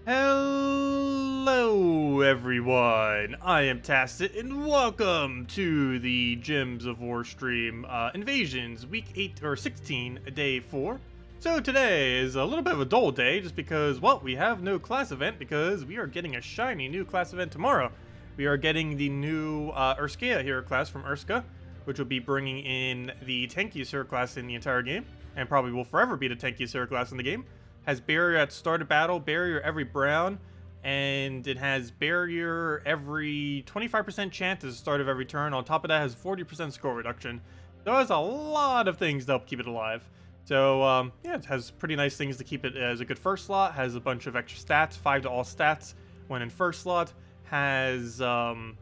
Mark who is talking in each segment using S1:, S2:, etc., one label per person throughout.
S1: Hello everyone, I am Tacet and welcome to the Gems of War stream, Invasions, week 8 or 16, day 4. So today is a little bit of a dull day just because, well, we have no class event because we are getting a shiny new class event tomorrow. We are getting the new Urskea hero class from Urska, which will be bringing in the tankiest hero class in the entire game, and probably will forever be the tankiest hero class in the game. Has barrier at start of battle, barrier every brown, and it has barrier every 25% chance at the start of every turn. On top of that, has 40% score reduction. So it has a lot of things to help keep it alive. So yeah, it has pretty nice things to keep it as a good first slot. Has a bunch of extra stats, 5 to all stats when in first slot. Has 1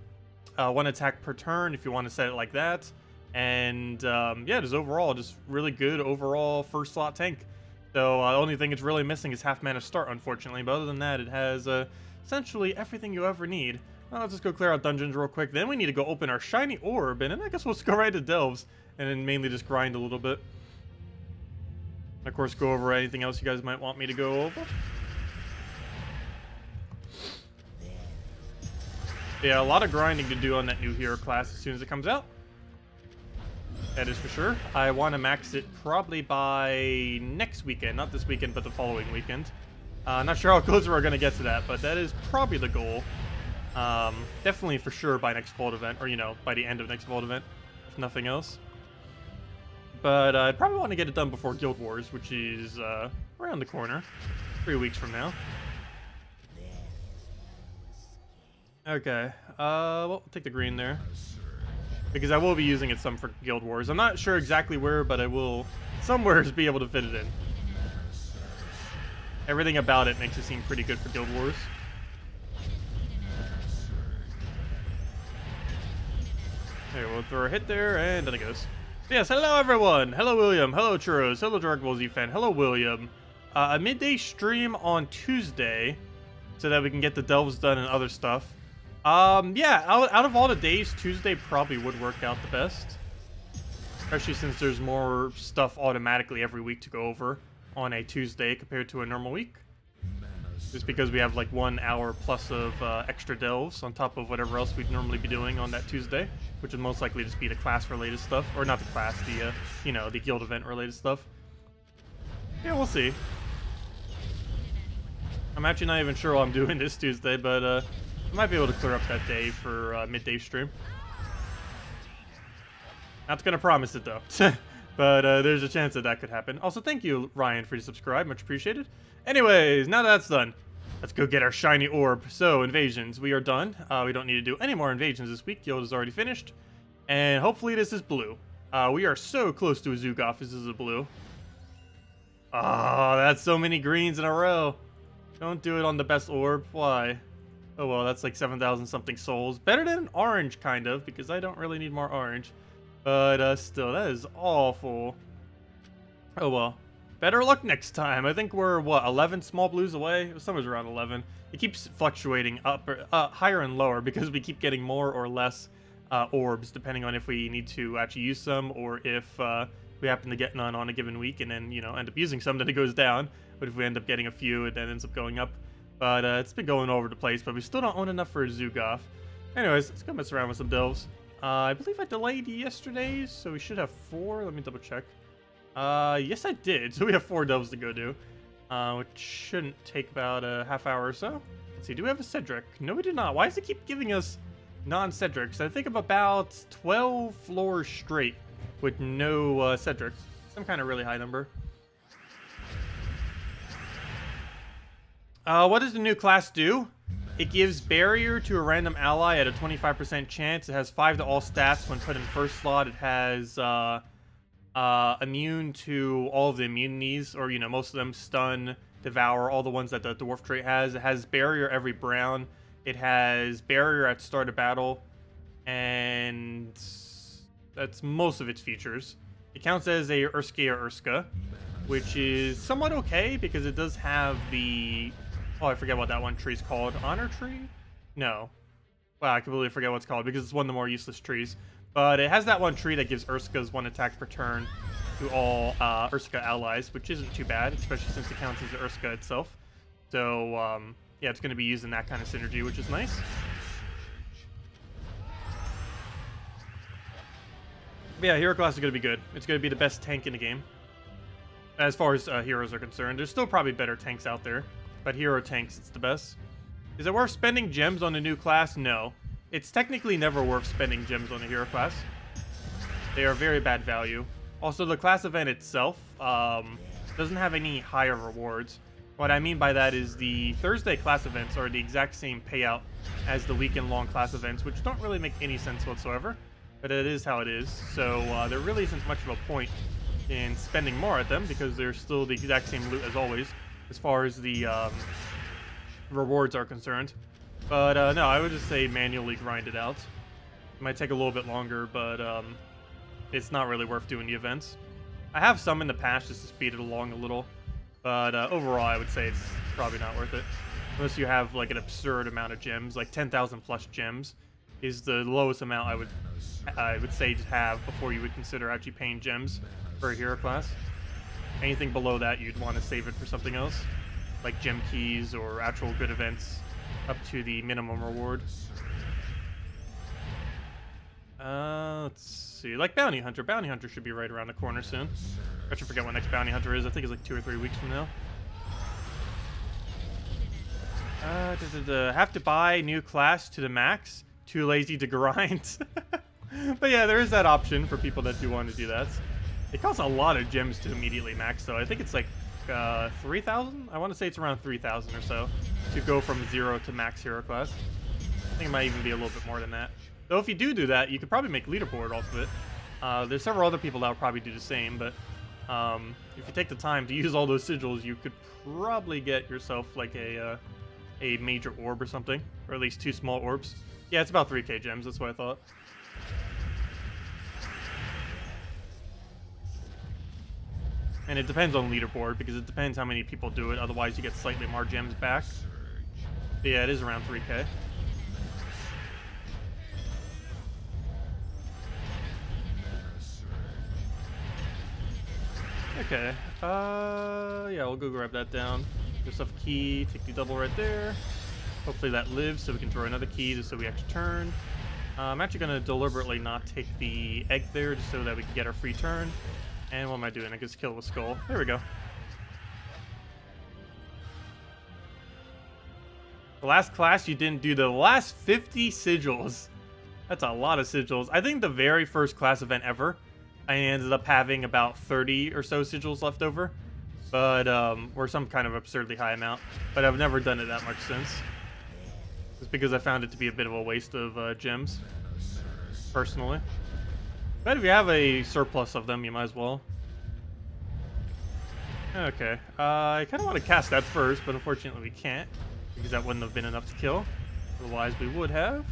S1: attack per turn if you want to set it like that. And yeah, it is overall just really good overall first slot tank. So the only thing it's really missing is half mana start, unfortunately. But other than that, it has essentially everything you ever need. Well, let's just go clear out dungeons real quick. Then we need to go open our shiny orb, and then I guess we'll just go right to delves, and then mainly just grind a little bit. And of course, go over anything else you guys might want me to go over. Yeah, a lot of grinding to do on that new hero class as soon as it comes out. That is for sure. I want to max it probably by next weekend. Not this weekend, but the following weekend. Not sure how close we're going to get to that, but that is probably the goal. Definitely for sure by next Vault event, or, you know, by the end of next Vault event, if nothing else. But I'd probably want to get it done before Guild Wars, which is around the corner. 3 weeks from now. Okay. Well, we'll take the green there, because I will be using it some for Guild Wars. I'm not sure exactly where, but I will somewhere be able to fit it in. Everything about it makes it seem pretty good for Guild Wars. Okay, we'll throw a hit there, and then it goes. Yes, hello everyone! Hello William, hello Churros, hello Direct Wozzy fan, hello William. A midday stream on Tuesday, so that we can get the delves done and other stuff. Yeah, out of all the days, Tuesday probably would work out the best. Especially since there's more stuff automatically every week to go over on a Tuesday compared to a normal week. Just because we have like 1 hour plus of extra delves on top of whatever else we'd normally be doing on that Tuesday. Which would most likely just be the class-related stuff. Or not the class, the, you know, the guild event-related stuff. Yeah, we'll see. I'm actually not even sure what I'm doing this Tuesday, but I might be able to clear up that day for midday stream. Not gonna promise it though, but there's a chance that that could happen. Also, thank you Ryan for your subscribe, much appreciated. Anyways, now that that's done, let's go get our shiny orb. So invasions, we are done. We don't need to do any more invasions this week. Guild is already finished, and hopefully this is blue. We are so close to a Zoogoth if this is a blue. Oh, that's so many greens in a row. Don't do it on the best orb. Why? Oh well, that's like 7,000 something souls. Better than orange, kind of, because I don't really need more orange. But still, that is awful. Oh well. Better luck next time. I think we're, what, 11 small blues away? It was somewhere around 11. It keeps fluctuating up, higher and lower, because we keep getting more or less orbs, depending on if we need to actually use some, or if we happen to get none on a given week, and then, you know, end up using some, then it goes down. But if we end up getting a few, it then ends up going up. But it's been going all over the place, but we still don't own enough for a Zoogoth. Anyways, let's go mess around with some delves. I believe I delayed yesterday's, so we should have 4. Let me double check. Yes I did, so we have 4 delves to go do. Which shouldn't take about a half hour or so. Let's see, do we have a Cedric? No, we do not. Why does it keep giving us non-Cedrics? I think about 12 floors straight with no Cedric. Some kind of really high number. What does the new class do? It gives barrier to a random ally at a 25% chance. It has 5 to all stats when put in first slot. It has immune to all of the immunities, or, you know, most of them: stun, devour, all the ones that the dwarf trait has. It has barrier every brown. It has barrier at start of battle, and that's most of its features. It counts as a Urska, which is somewhat okay because it does have the... Oh, I forget what that one tree's called. Honor tree? No. Wow, I completely forget what it's called because it's one of the more useless trees. But it has that one tree that gives Urska's 1 attack per turn to all Urska allies, which isn't too bad, especially since it counts as Urska itself. So, yeah, it's going to be using that kind of synergy, which is nice. But yeah, hero class is going to be good. It's going to be the best tank in the game. As far as heroes are concerned, there's still probably better tanks out there, but hero tanks, it's the best. Is it worth spending gems on a new class? No. It's technically never worth spending gems on a hero class. They are very bad value. Also, the class event itself doesn't have any higher rewards. What I mean by that is the Thursday class events are the exact same payout as the weekend-long class events, which don't really make any sense whatsoever, but it is how it is. So there really isn't much of a point in spending more at them because they're still the exact same loot as always as far as the rewards are concerned. But no, I would just say manually grind it out. It might take a little bit longer, but it's not really worth doing the events. I have some in the past just to speed it along a little, but overall I would say it's probably not worth it. Unless you have like an absurd amount of gems, like 10,000 plus gems is the lowest amount I would say to have before you would consider actually paying gems for a hero class. Anything below that, you'd want to save it for something else, like gem keys or actual good events up to the minimum reward. Let's see, like Bounty Hunter. Bounty Hunter should be right around the corner soon. I should forget what next Bounty Hunter is. I think it's like 2 or 3 weeks from now. Have to buy new class to the max. Too lazy to grind. But yeah, there is that option for people that do want to do that. It costs a lot of gems to immediately max, though. I think it's like 3,000? I want to say it's around 3,000 or so to go from 0 to max hero class. I think it might even be a little bit more than that. Though if you do that, you could probably make leaderboard off of it. There's several other people that will probably do the same, but if you take the time to use all those sigils, you could probably get yourself like a major orb or something, or at least 2 small orbs. Yeah, it's about 3k gems, that's what I thought. And it depends on leaderboard, because it depends how many people do it, otherwise you get slightly more gems back. But yeah, it is around 3k. Okay, yeah, we'll go grab that down. There's a key, take the double right there. Hopefully that lives, so we can throw another key just so we actually turn. I'm actually going to deliberately not take the egg there just so that we can get our free turn. And what am I doing? I guess kill with skull. There we go. The last class you didn't do the last 50 sigils. That's a lot of sigils. I think the very first class event ever, I ended up having about 30 or so sigils left over. But, or some kind of absurdly high amount. But I've never done it that much since. Just because I found it to be a bit of a waste of gems. Personally. But if you have a surplus of them, you might as well. Okay. I kind of want to cast that first, but unfortunately we can't. Because that wouldn't have been enough to kill. Otherwise we would have.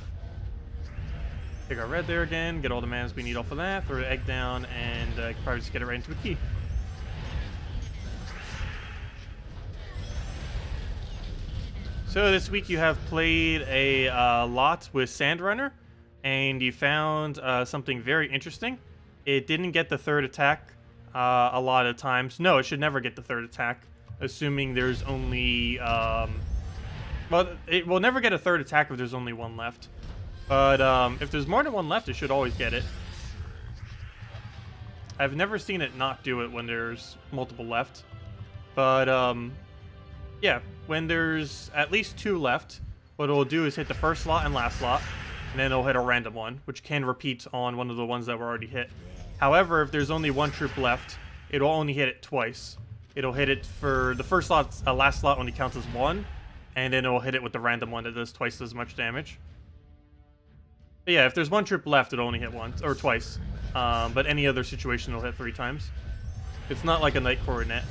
S1: Take our red there again, get all the manas we need off of that, throw the egg down, and probably just get it right into a key. So this week you have played a lot with Sandrunner, and you found something very interesting. It didn't get the third attack a lot of times. No, it should never get the third attack, assuming there's only... well, it will never get a third attack if there's only one left. But if there's more than one left, it should always get it. I've never seen it not do it when there's multiple left. But, yeah, when there's at least 2 left, what it'll do is hit the first slot and last slot, and then it'll hit a random one, which can repeat on one of the ones that were already hit. However, if there's only 1 troop left, it'll only hit it twice. It'll hit it for the first slot, last slot only counts as 1, and then it'll hit it with the random one that does twice as much damage. But yeah, if there's 1 troop left, it'll only hit once, or twice. But any other situation, it'll hit 3 times. It's not like a Knight Coronet,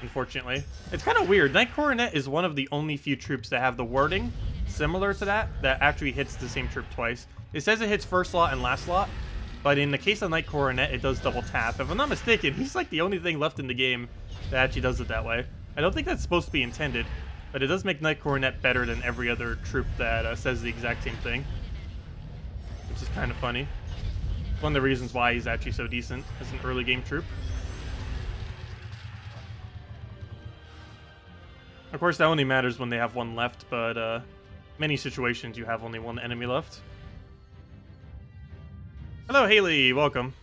S1: unfortunately. It's kind of weird. Knight Coronet is one of the only few troops that have the wording similar to that actually hits the same troop twice. It says it hits first slot and last slot, but in the case of Knight Coronet, it does double tap. If I'm not mistaken, he's like the only thing left in the game that actually does it that way. I don't think that's supposed to be intended, but it does make Knight Coronet better than every other troop that says the exact same thing, which is kind of funny. One of the reasons why he's actually so decent as an early game troop. Of course, that only matters when they have one left, but many situations you have only one enemy left. Hello, Haley. Welcome.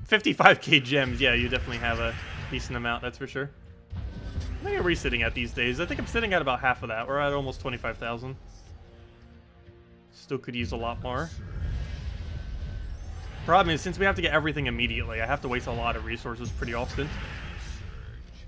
S1: 55k gems. Yeah, you definitely have a decent amount, that's for sure. I think I'm resitting at these days. I think I'm sitting at about half of that. We're at almost 25,000. Still could use a lot more. Problem is, since we have to get everything immediately, I have to waste a lot of resources pretty often.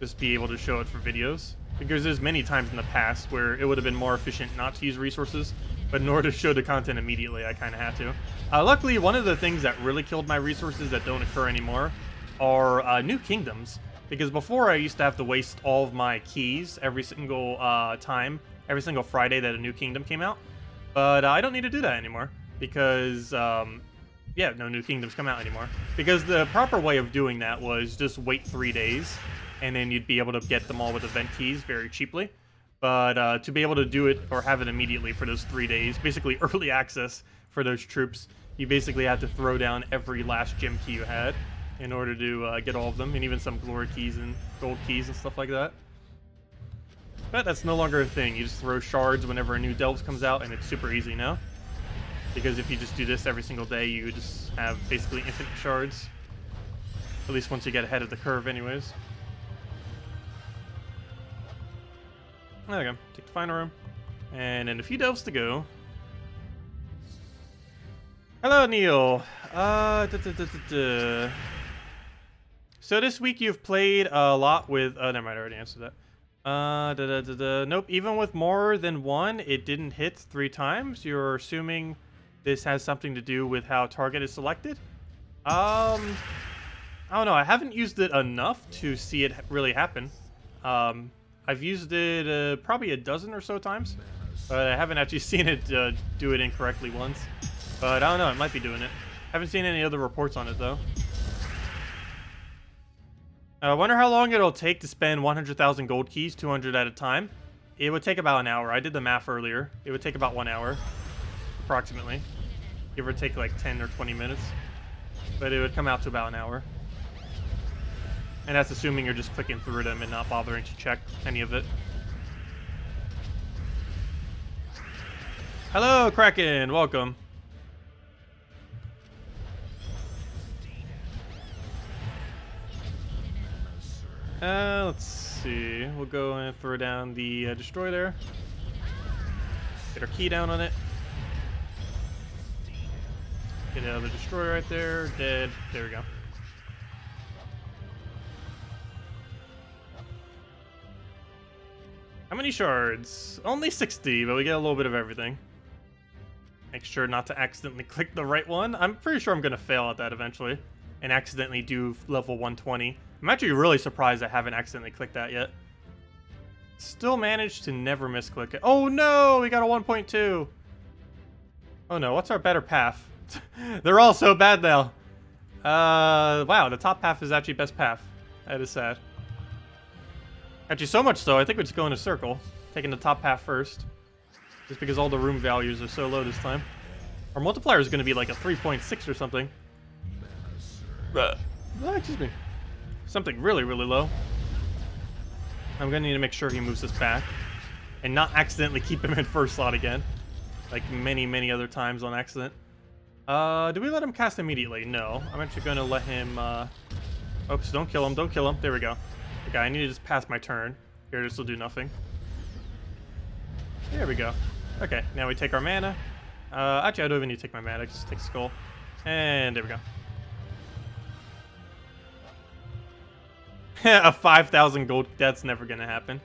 S1: Just be able to show it for videos. Because there's many times in the past where it would have been more efficient not to use resources, but in order to show the content immediately, I kind of had to. Luckily, one of the things that really killed my resources that don't occur anymore are new kingdoms. Because before, I used to have to waste all of my keys every single time, every single Friday that a new kingdom came out. But I don't need to do that anymore. Because, yeah, no new kingdoms come out anymore. Because the proper way of doing that was just wait 3 days, and then you'd be able to get them all with event keys very cheaply. But to be able to do it or have it immediately for those 3 days, basically early access for those troops, you basically had to throw down every last gem key you had in order to get all of them, and even some glory keys and gold keys and stuff like that. But that's no longer a thing. You just throw shards whenever a new Delves comes out, and it's super easy now. Because if you just do this every single day, you just have basically infinite shards. At least once you get ahead of the curve anyways. There we go. Take the final room. And then a few Delves to go. Hello, Neil. So this week you've played a lot with... never mind, I already answered that. Nope, even with more than one, it didn't hit 3 times. You're assuming this has something to do with how target is selected? I don't know. I haven't used it enough to see it really happen. I've used it probably a dozen or so times, but I haven't actually seen it do it incorrectly once. But I don't know. It might be doing it. Haven't seen any other reports on it, though. I wonder how long it'll take to spend 100,000 gold keys, 200 at a time. It would take about an hour. I did the math earlier. It would take about 1 hour, approximately. Give or take like 10 or 20 minutes. But it would come out to about an hour. And that's assuming you're just clicking through them and not bothering to check any of it. Hello, Kraken. Welcome. Let's see. We'll go and throw down the destroy there. Get our key down on it. Get out of the destroyer right there. Dead. There we go. How many shards? Only 60, but we get a little bit of everything. Make sure not to accidentally click the right one. I'm pretty sure I'm going to fail at that eventually and accidentally do level 120. I'm actually really surprised I haven't accidentally clicked that yet. Still managed to never misclick it. Oh no, we got a 1.2. Oh no, what's our better path? They're all so bad now. Wow, the top path is actually best path. That is sad. Actually, so much so, I think we're just going in a circle. Taking the top path first. Just because all the room values are so low this time. Our multiplier is going to be like a 3.6 or something. Excuse me. Something really, really low. I'm going to need to make sure he moves us back. And not accidentally keep him in first slot again. Like many, many other times on accident. Do we let him cast immediately? No. I'm actually going to let him... Oops, don't kill him, don't kill him. There we go. Okay, I need to just pass my turn. Here, this will do nothing. There we go. Okay, now we take our mana. Actually, I don't even need to take my mana. Just take Skull. And there we go. A 5,000 gold. That's never going to happen.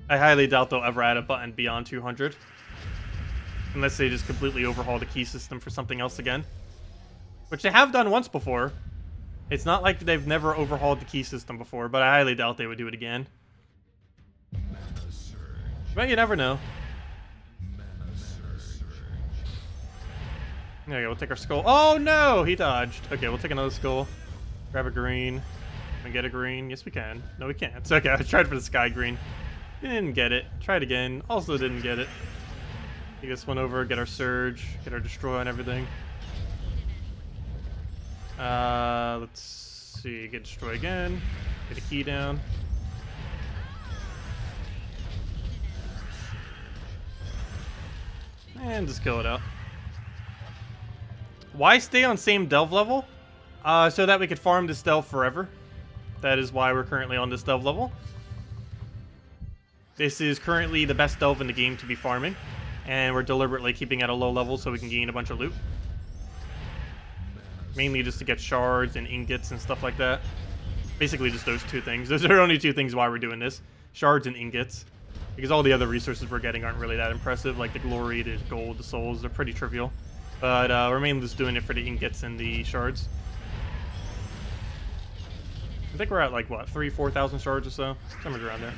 S1: I highly doubt they'll ever add a button beyond 200. Unless they just completely overhaul the key system for something else again. Which they have done once before. It's not like they've never overhauled the key system before, but I highly doubt they would do it again. But you never know. There we go, we'll take our skull. Oh no, he dodged. Okay, we'll take another skull. Grab a green. Can we get a green? Yes, we can. No, we can't. It's okay, I tried for the sky green. Didn't get it. Tried again. Also didn't get it. Take this one over, get our surge, get our destroy and everything. Let's see, get destroy again. Get a key down. And just kill it out. Why stay on same delve level? So that we could farm this delve forever. That is why we're currently on this delve level. This is currently the best delve in the game to be farming. And we're deliberately keeping at a low level so we can gain a bunch of loot. Mainly just to get shards and ingots and stuff like that. Basically just those two things. Those are only two things why we're doing this. Shards and ingots. Because all the other resources we're getting aren't really that impressive. Like the glory, the gold, the souls, they're pretty trivial. But we're mainly just doing it for the ingots and the shards. I think we're at like, what, 4,000 shards or so? Somewhere around there.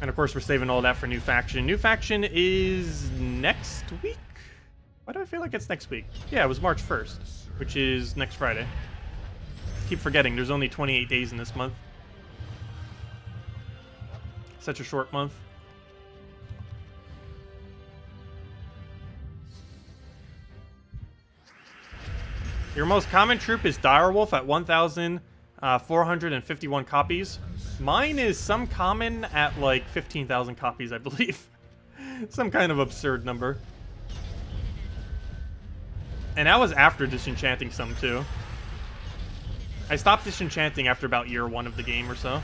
S1: And of course we're saving all that for new faction. New faction is next week? Why do I feel like it's next week? Yeah, it was March 1st, which is next Friday. Keep forgetting, there's only 28 days in this month. Such a short month. Your most common troop is Direwolf at 1,451 copies. Mine is some common at like 15,000 copies, I believe. Some kind of absurd number. And that was after disenchanting some too. I stopped disenchanting after about year 1 of the game or so.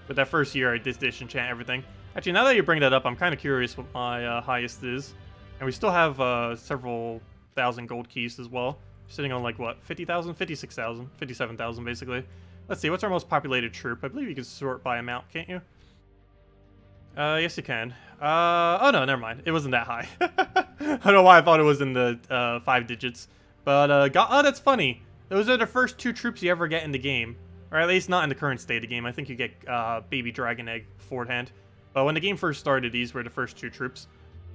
S1: But that first year I did disenchant everything. Actually, now that you bring that up, I'm kind of curious what my highest is. And we still have several thousand gold keys as well. Sitting on like, what, 50,000? 56,000? 57,000 basically. Let's see, what's our most populated troop? I believe you can sort by amount, can't you? Yes you can. Oh no, never mind. It wasn't that high. I don't know why I thought it was in the 5 digits. But, oh, that's funny. Those are the first 2 troops you ever get in the game. Or at least not in the current state of the game. I think you get Baby Dragon Egg beforehand. But when the game first started, these were the first 2 troops.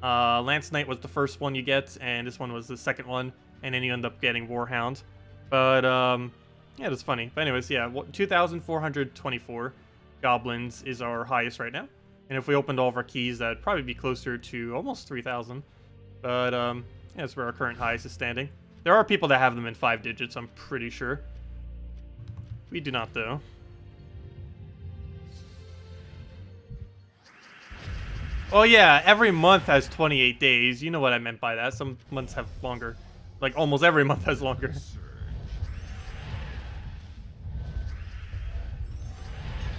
S1: Lance Knight was the first one you get, and this one was the second one. And then you end up getting Warhound. But, yeah, that's funny. But anyways, yeah, 2,424 goblins is our highest right now. And if we opened all of our keys, that'd probably be closer to almost 3,000. But, yeah, that's where our current highest is standing. There are people that have them in 5 digits, I'm pretty sure. We do not, though. Oh, yeah, every month has 28 days. You know what I meant by that. Some months have longer. Like, almost every month has longer.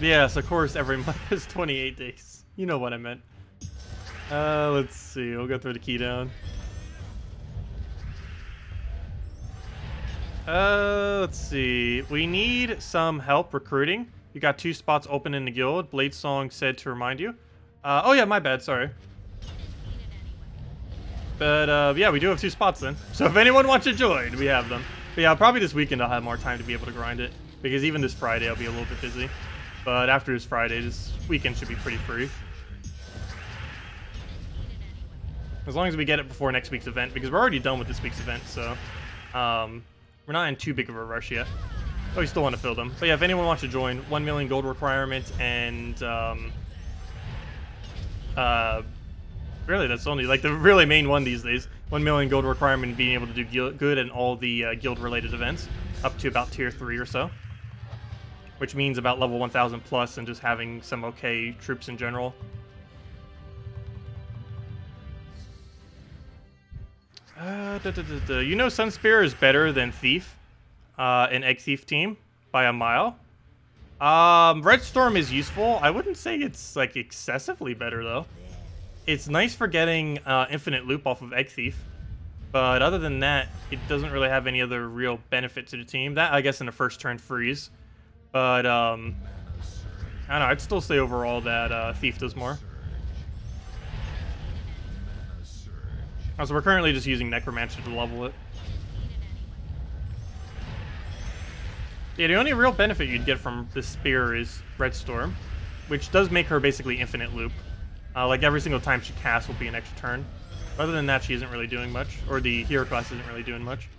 S1: Yes, of course, every month has 28 days. You know what I meant. Let's see. We'll go through the key down. Let's see. We need some help recruiting. You got 2 spots open in the guild. Blade Song said to remind you. Oh yeah, my bad. Sorry. But, yeah, we do have 2 spots then. So if anyone wants to join, we have them. But yeah, probably this weekend I'll have more time to be able to grind it. Because even this Friday I'll be a little bit busy. But after this Friday, this weekend should be pretty free. As long as we get it before next week's event. Because we're already done with this week's event, so... we're not in too big of a rush yet. Oh, we still want to fill them. But yeah, if anyone wants to join, 1 million gold requirement and, really, that's only, like, the really main one these days. 1 million gold requirement and being able to do good in all the guild-related events. Up to about tier 3 or so. Which means about level 1,000 plus and just having some okay troops in general. You know Sunspear is better than Thief in Egg Thief team by a mile. Red Storm is useful. I wouldn't say it's like excessively better though. It's nice for getting infinite loop off of Egg Thief. But other than that, it doesn't really have any other real benefit to the team. That, I guess, in the first turn freeze. But, I don't know, I'd still say overall that Thief does more. So we're currently just using Necromancer to level it. Yeah, the only real benefit you'd get from this spear is Red Storm, which does make her basically infinite loop. Like every single time she casts will be an extra turn. Other than that, she isn't really doing much, or the hero class isn't really doing much.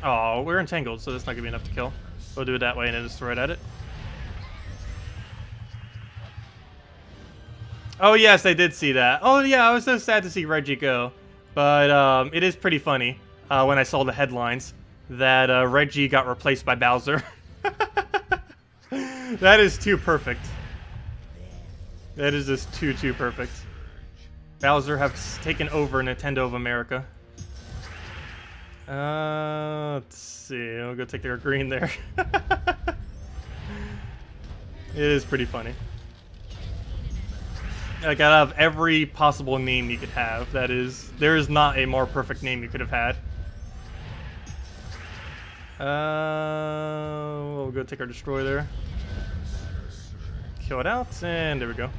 S1: Oh, we're entangled, so that's not gonna be enough to kill. We'll do it that way and then just throw it at it. Oh, yes, I did see that. Oh, yeah, I was so sad to see Reggie go. But it is pretty funny when I saw the headlines that Reggie got replaced by Bowser. That is too perfect. That is just too perfect. Bowser has taken over Nintendo of America. Let's see. I'll go take their green there. It is pretty funny. Like, out of every possible name you could have, there is not a more perfect name you could have had. We'll go take our destroy there. Kill it out, and there we go.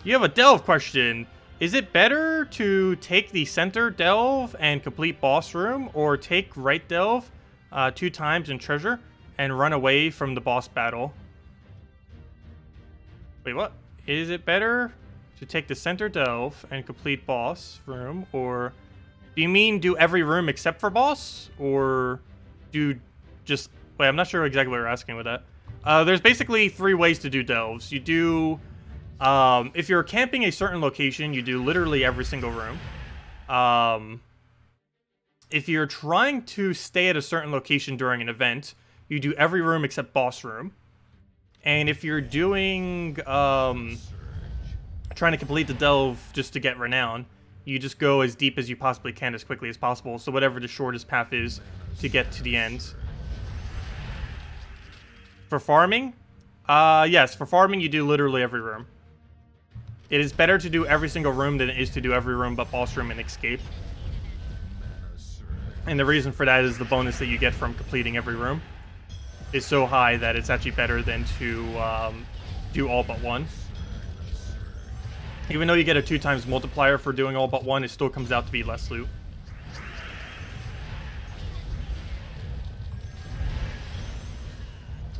S1: You have a delve question. Is it better to take the center delve and complete boss room, or take right delve 2 times in treasure and run away from the boss battle? Wait, what? Is it better to take the center delve and complete boss room, or do you mean do every room except for boss, or do just... Wait, I'm not sure exactly what you're asking with that. There's basically 3 ways to do delves. You do... if you're camping a certain location, you do literally every single room. If you're trying to stay at a certain location during an event, you do every room except boss room. And if you're doing, trying to complete the delve just to get renown, you just go as deep as you possibly can as quickly as possible. So whatever the shortest path is to get to the end. For farming, yes, for farming you do literally every room. It is better to do every single room than it is to do every room but boss room and escape. And the reason for that is the bonus that you get from completing every room is so high that it's actually better than to do all but one. Even though you get a 2 times multiplier for doing all but one, it still comes out to be less loot.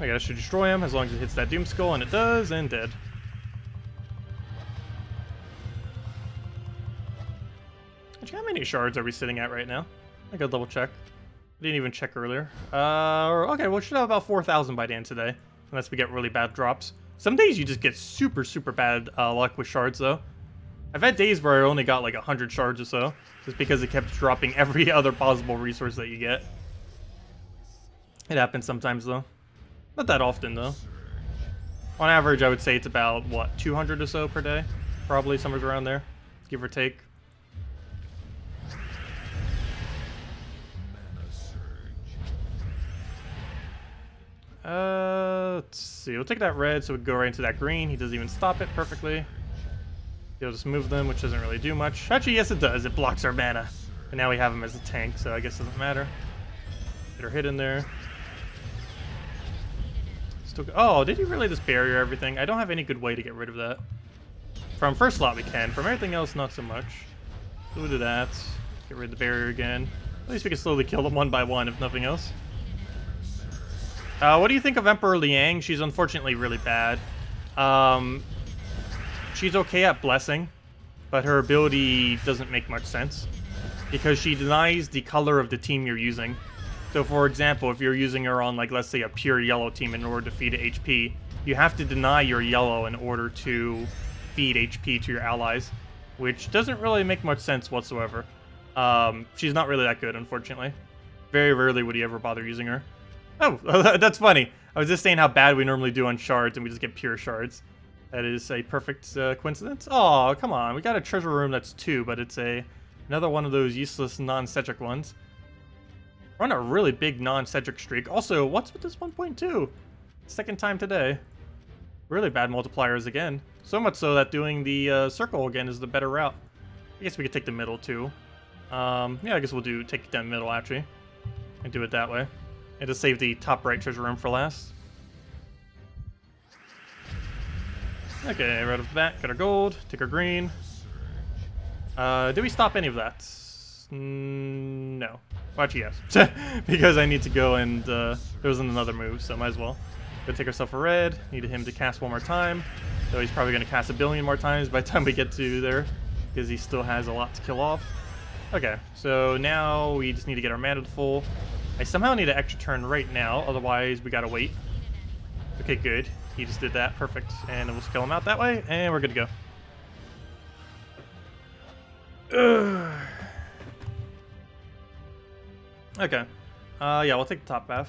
S1: I guess I should destroy him as long as it hits that Doom Skull, and it does, and dead. Actually, how many shards are we sitting at right now? I gotta double check. I didn't even check earlier. Okay, we should have about 4,000 by the end today, unless we get really bad drops. Some days you just get super bad luck with shards, though. I've had days where I only got like 100 shards or so, just because it kept dropping every other possible resource that you get. It happens sometimes, though. Not that often, though. On average, I would say it's about, what, 200 or so per day? Probably somewhere around there, give or take. Let's see. We'll take that red so we can go right into that green. He doesn't even stop it perfectly. He'll just move them, which doesn't really do much. Actually, yes, it does. It blocks our mana. But now we have him as a tank, so I guess it doesn't matter. Get our hit in there. Still oh, did he really just barrier everything? I don't have any good way to get rid of that. From first slot we can. From everything else, not so much. So we'll do that. Get rid of the barrier again. At least we can slowly kill them one by one, if nothing else. What do you think of Emperor Liang? She's unfortunately really bad. She's okay at blessing, but her ability doesn't make much sense because she denies the color of the team you're using. So for example, if you're using her on, like, let's say a pure yellow team in order to feed HP, you have to deny your yellow in order to feed HP to your allies, which doesn't really make much sense whatsoever. She's not really that good, unfortunately. Very rarely would you ever bother using her. Oh, that's funny. I was just saying how bad we normally do on shards, and we just get pure shards. That is a perfect coincidence. Oh, come on. We got a treasure room that's 2, but it's another one of those useless non-Cedric ones. We're on a really big non-Cedric streak. Also, what's with this 1.2? Second time today. Really bad multipliers again. So much so that doing the circle again is the better route. I guess we could take the middle too. Yeah, I guess we'll take the middle actually. And do it that way. And just save the top right treasure room for last. Okay, right off the bat, got our gold, take our green. Did we stop any of that? No. Well, actually, yes. Because I need to go and there wasn't another move, so might as well. Go take ourselves a red. Needed him to cast one more time. So he's probably going to cast 1 billion more times by the time we get to there. Because he still has a lot to kill off. Okay, so now we just need to get our mana to full. I somehow need an extra turn right now, otherwise we gotta wait. Okay, good. He just did that. Perfect. And we'll scale him out that way, and we're good to go. Okay. Yeah, we'll take the top path.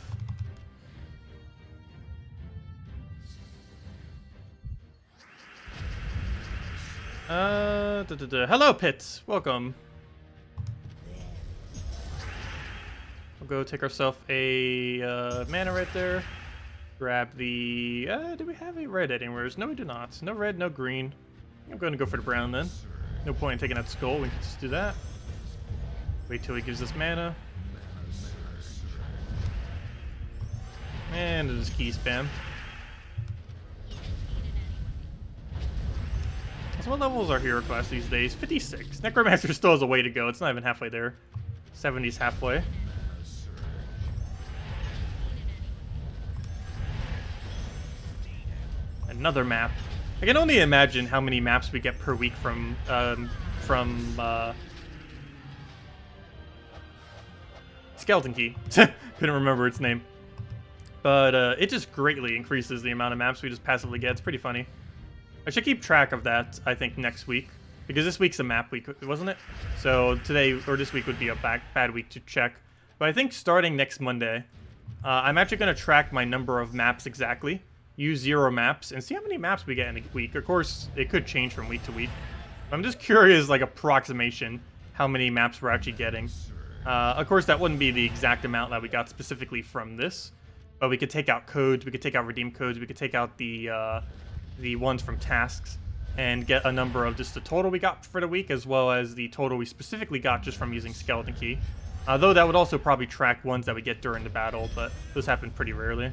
S1: Hello, Pit. Welcome. We'll go take ourselves a mana right there. Grab the... do we have a red anywhere? No, we do not. No red, no green. I'm going to go for the brown then. No point in taking that skull. We can just do that. Wait till he gives us mana. And just key spam. So what level is our hero class these days? 56. Necromancer still has a way to go. It's not even halfway there. 70's halfway. Another map. I can only imagine how many maps we get per week from Skeleton Key. Couldn't remember its name. But it just greatly increases the amount of maps we just passively get. It's pretty funny. I should keep track of that, I think, next week. Because this week's a map week, wasn't it? So today, or this week would be a bad week to check. But I think starting next Monday, I'm actually going to track my number of maps exactly. Use 0 maps, and see how many maps we get in a week. Of course, it could change from week to week. I'm just curious, like, approximation, how many maps we're actually getting. Of course, that wouldn't be the exact amount that we got specifically from this. But we could take out codes, we could take out redeem codes, we could take out the ones from tasks, and get a number of just the total we got for the week, as well as the total we specifically got just from using Skeleton Key. Though that would also probably track ones that we get during the battle, but those happen pretty rarely.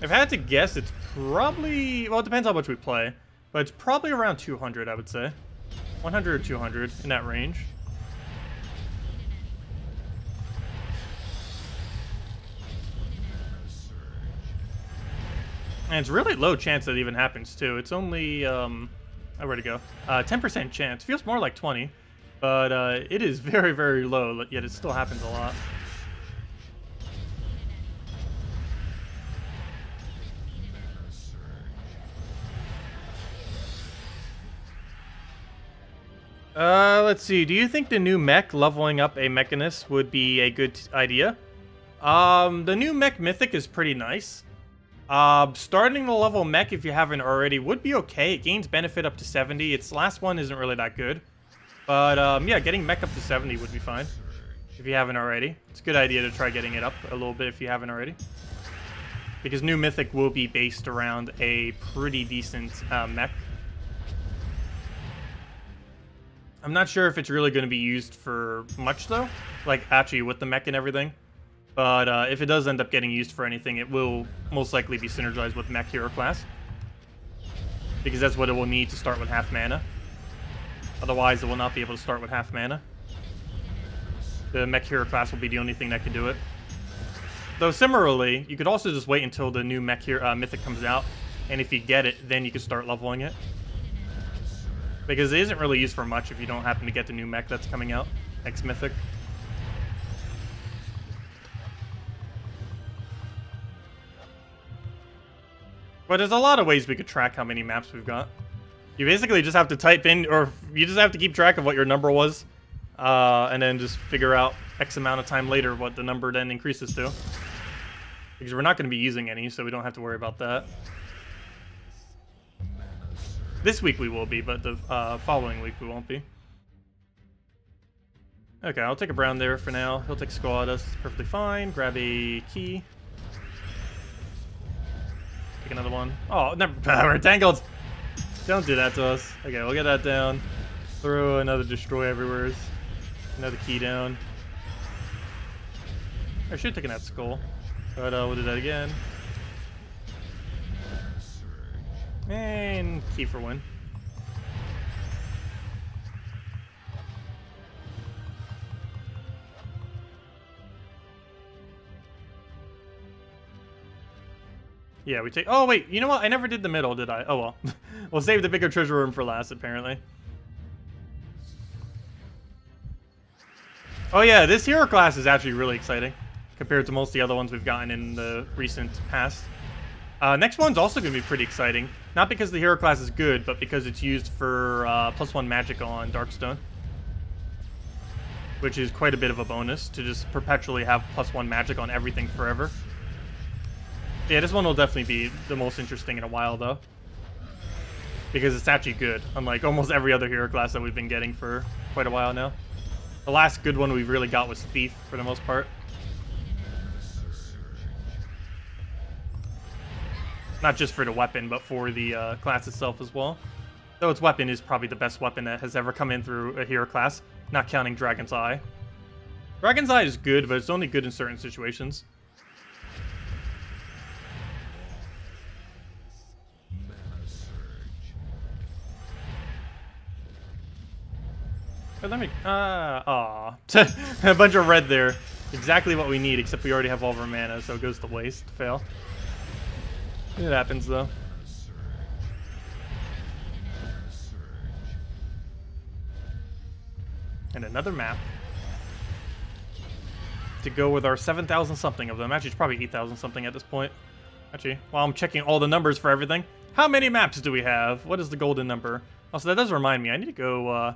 S1: If I had to guess, it's probably... Well, it depends how much we play, but it's probably around 200, I would say. 100 or 200, in that range. And it's really low chance that it even happens, too. It's only, where'd it go? 10% chance. Feels more like 20, but it is very, very low, yet it still happens a lot. Let's see. Do you think the new mech leveling up a Mechanist would be a good idea? The new mech Mythic is pretty nice. Starting the level mech, if you haven't already, would be okay. It gains benefit up to 70. Its last one isn't really that good. But, yeah, getting mech up to 70 would be fine. If you haven't already. It's a good idea to try getting it up a little bit if you haven't already. Because new Mythic will be based around a pretty decent mech. I'm not sure if it's really going to be used for much, though. Like, actually, with the mech and everything. But if it does end up getting used for anything, it will most likely be synergized with mech hero class. Because that's what it will need to start with half mana. Otherwise, it will not be able to start with half mana. The mech hero class will be the only thing that can do it. Though, similarly, you could also just wait until the new mech hero, Mythic comes out. And if you get it, then you can start leveling it. Because it isn't really used for much if you don't happen to get the new mech that's coming out. Mythic. But there's a lot of ways we could track how many maps we've got. You basically just have to type in, or you just have to keep track of what your number was. And then just figure out X amount of time later what the number then increases to. Because we're not going to be using any, so we don't have to worry about that. This week we will be, but the following week we won't be. Okay, I'll take a brown there for now. He'll take skull at us. It's perfectly fine. Grab a key. Take another one. Oh, never. We're tangled. Don't do that to us. Okay, we'll get that down. Throw another destroy everywhere. Another key down. I should have taken that skull. But we'll do that again. And key for win. Yeah, we take... Oh, wait. You know what? I never did the middle, did I? Oh, well. We'll save the bigger treasure room for last, apparently. Oh, yeah. This hero class is actually really exciting. compared to most of the other ones we've gotten in the recent past. Next one's also going to be pretty exciting. Not because the hero class is good, but because it's used for +1 magic on Darkstone. Which is quite a bit of a bonus to just perpetually have +1 magic on everything forever. Yeah, this one will definitely be the most interesting in a while, though. Because it's actually good, unlike almost every other hero class that we've been getting for quite a while now. The last good one we've really got was Thief, for the most part. Not just for the weapon, but for the class itself as well. Though its weapon is probably the best weapon that has ever come in through a hero class, not counting Dragon's Eye. Dragon's Eye is good, but it's only good in certain situations. But let me... aw. A bunch of red there. Exactly what we need, except we already have all of our mana, so it goes to waste. Fail. It happens, though. And another map. To go with our 7,000 something of them. Actually, it's probably 8,000 something at this point. Actually, while I'm checking all the numbers for everything, how many maps do we have? What is the golden number? Also, that does remind me, I need to go,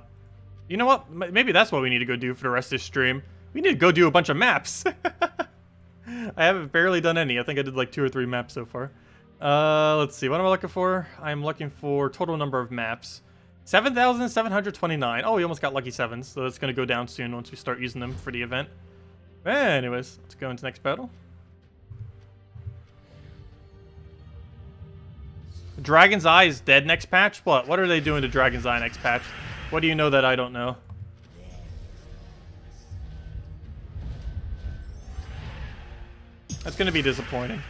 S1: you know what? Maybe that's what we need to go do for the rest of this stream. We need to go do a bunch of maps. I haven't barely done any. I think I did like 2 or 3 maps so far. Let's see. What am I looking for? I'm looking for total number of maps. 7,729. Oh, we almost got lucky 7s, so that's going to go down soon once we start using them for the event. Anyways, let's go into next battle. Dragon's Eye is dead next patch? What? What are they doing to Dragon's Eye next patch? What do you know that I don't know? That's going to be disappointing.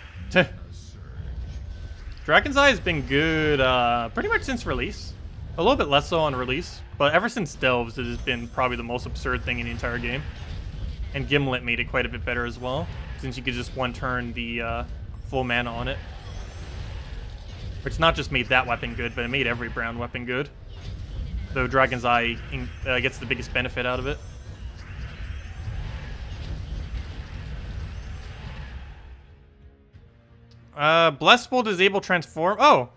S1: Dragon's Eye has been good pretty much since release. A little bit less so on release, but ever since Delves, it has been probably the most absurd thing in the entire game. And Gimlet made it quite a bit better as well, since you could just one-turn the full mana on it. Which not just made that weapon good, but it made every brown weapon good. Though Dragon's Eye gets the biggest benefit out of it. Blessed will disable Transform. Oh!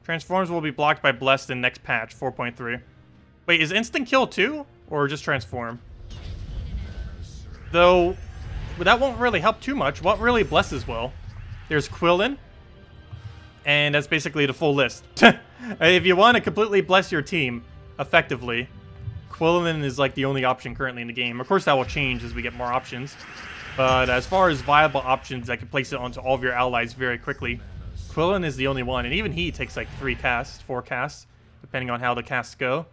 S1: Transforms will be blocked by Blessed in next patch, 4.3. Wait, is Instant Kill too? Or just Transform? Though, that won't really help too much. What really blesses will? There's Quillen. And that's basically the full list. If you want to completely bless your team, effectively, Quillen is like the only option currently in the game. Of course, that will change as we get more options. But as far as viable options that can place it onto all of your allies very quickly, Quillen is the only one. And even he takes like 4 casts, depending on how the casts go.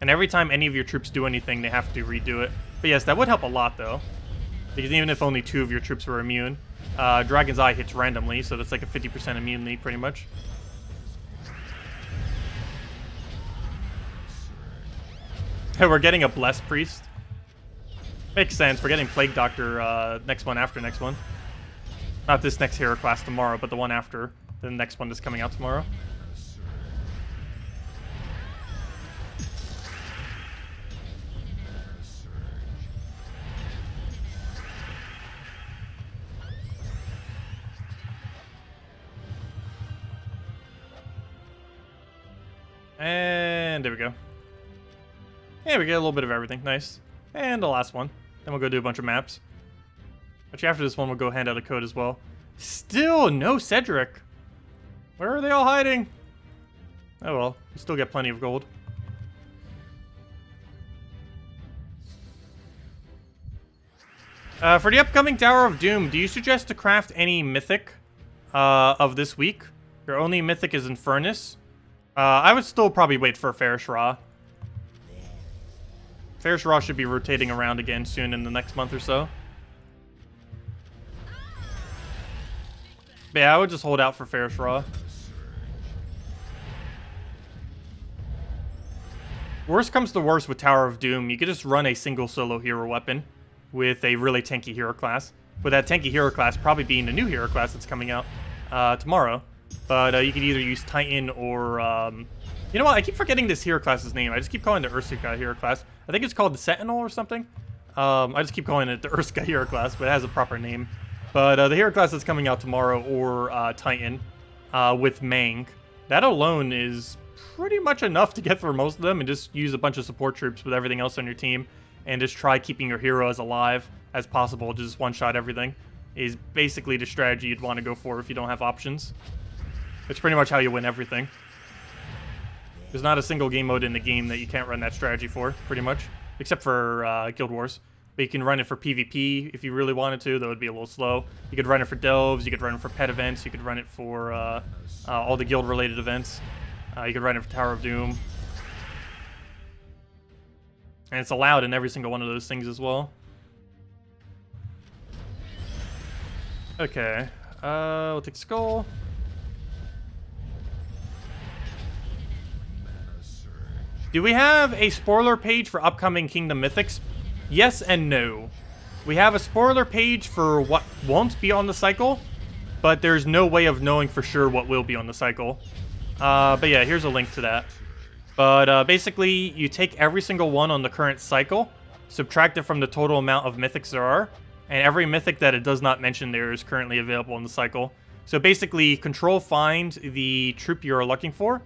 S1: And every time any of your troops do anything, they have to redo it. But yes, that would help a lot, though. Because even if only 2 of your troops were immune, Dragon's Eye hits randomly, so that's like a 50% immunity, pretty much. We're getting a Blessed Priest. Makes sense. We're getting Plague Doctor next one after next one. Not this next hero class tomorrow, but the one after. The next one that's coming out tomorrow. And there we go. Yeah, we get a little bit of everything. Nice. And the last one. Then we'll go do a bunch of maps. Actually, after this one, we'll go hand out a code as well. Still no Cedric. Where are they all hiding? Oh well, we still get plenty of gold. For the upcoming Tower of Doom, do you suggest to craft any Mythic of this week? Your only Mythic is Infernus. I would still probably wait for Ferris Ra. Ferris Ra should be rotating around again soon in the next month or so. But yeah, I would just hold out for Ferris Ra. Worst comes to worst with Tower of Doom, you could just run a single solo hero weapon with a really tanky hero class. With that tanky hero class probably being the new hero class that's coming out tomorrow. But you could either use Titan or... you know what? I keep forgetting this hero class's name. I just keep calling it the Ursuka hero class. I think it's called the Sentinel or something. I just keep calling it the Urska hero class, but it has a proper name. But the hero class that's coming out tomorrow, or Titan, with Mang, that alone is pretty much enough to get through most of them, and just use a bunch of support troops with everything else on your team, and just try keeping your hero as alive as possible. Just one-shot everything is basically the strategy you'd want to go for if you don't have options. It's pretty much how you win everything. There's not a single game mode in the game that you can't run that strategy for, pretty much, except for Guild Wars. But you can run it for PvP if you really wanted to, though it'd be a little slow. You could run it for delves, you could run it for pet events, you could run it for all the guild-related events. You could run it for Tower of Doom. And it's allowed in every single one of those things as well. Okay, we'll take Skull. Do we have a spoiler page for upcoming Kingdom Mythics? Yes and no. We have a spoiler page for what won't be on the cycle, but there's no way of knowing for sure what will be on the cycle. But yeah, here's a link to that. But basically, you take every single one on the current cycle, subtract it from the total amount of mythics there are, and every mythic that it does not mention there is currently available on the cycle. So basically, control find the troop you're looking for,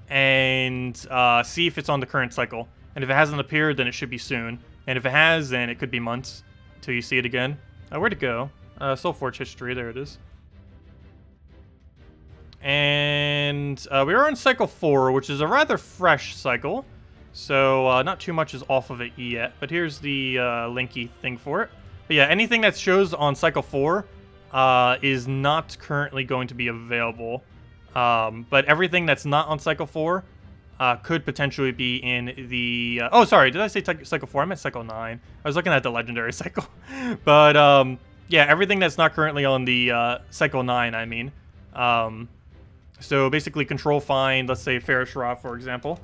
S1: and see if it's on the current cycle. And if it hasn't appeared, then it should be soon. And if it has, then it could be months until you see it again. Where'd it go? Soulforge history, there it is. And we are on cycle 4, which is a rather fresh cycle. So not too much is off of it yet. But here's the linky thing for it. But yeah, anything that shows on cycle 4 is not currently going to be available. But everything that's not on cycle 4 could potentially be in the... oh, sorry, did I say cycle 4? I meant cycle 9. I was looking at the legendary cycle. But yeah, everything that's not currently on the cycle 9, I mean. So basically control find, let's say Fair Shra, for example.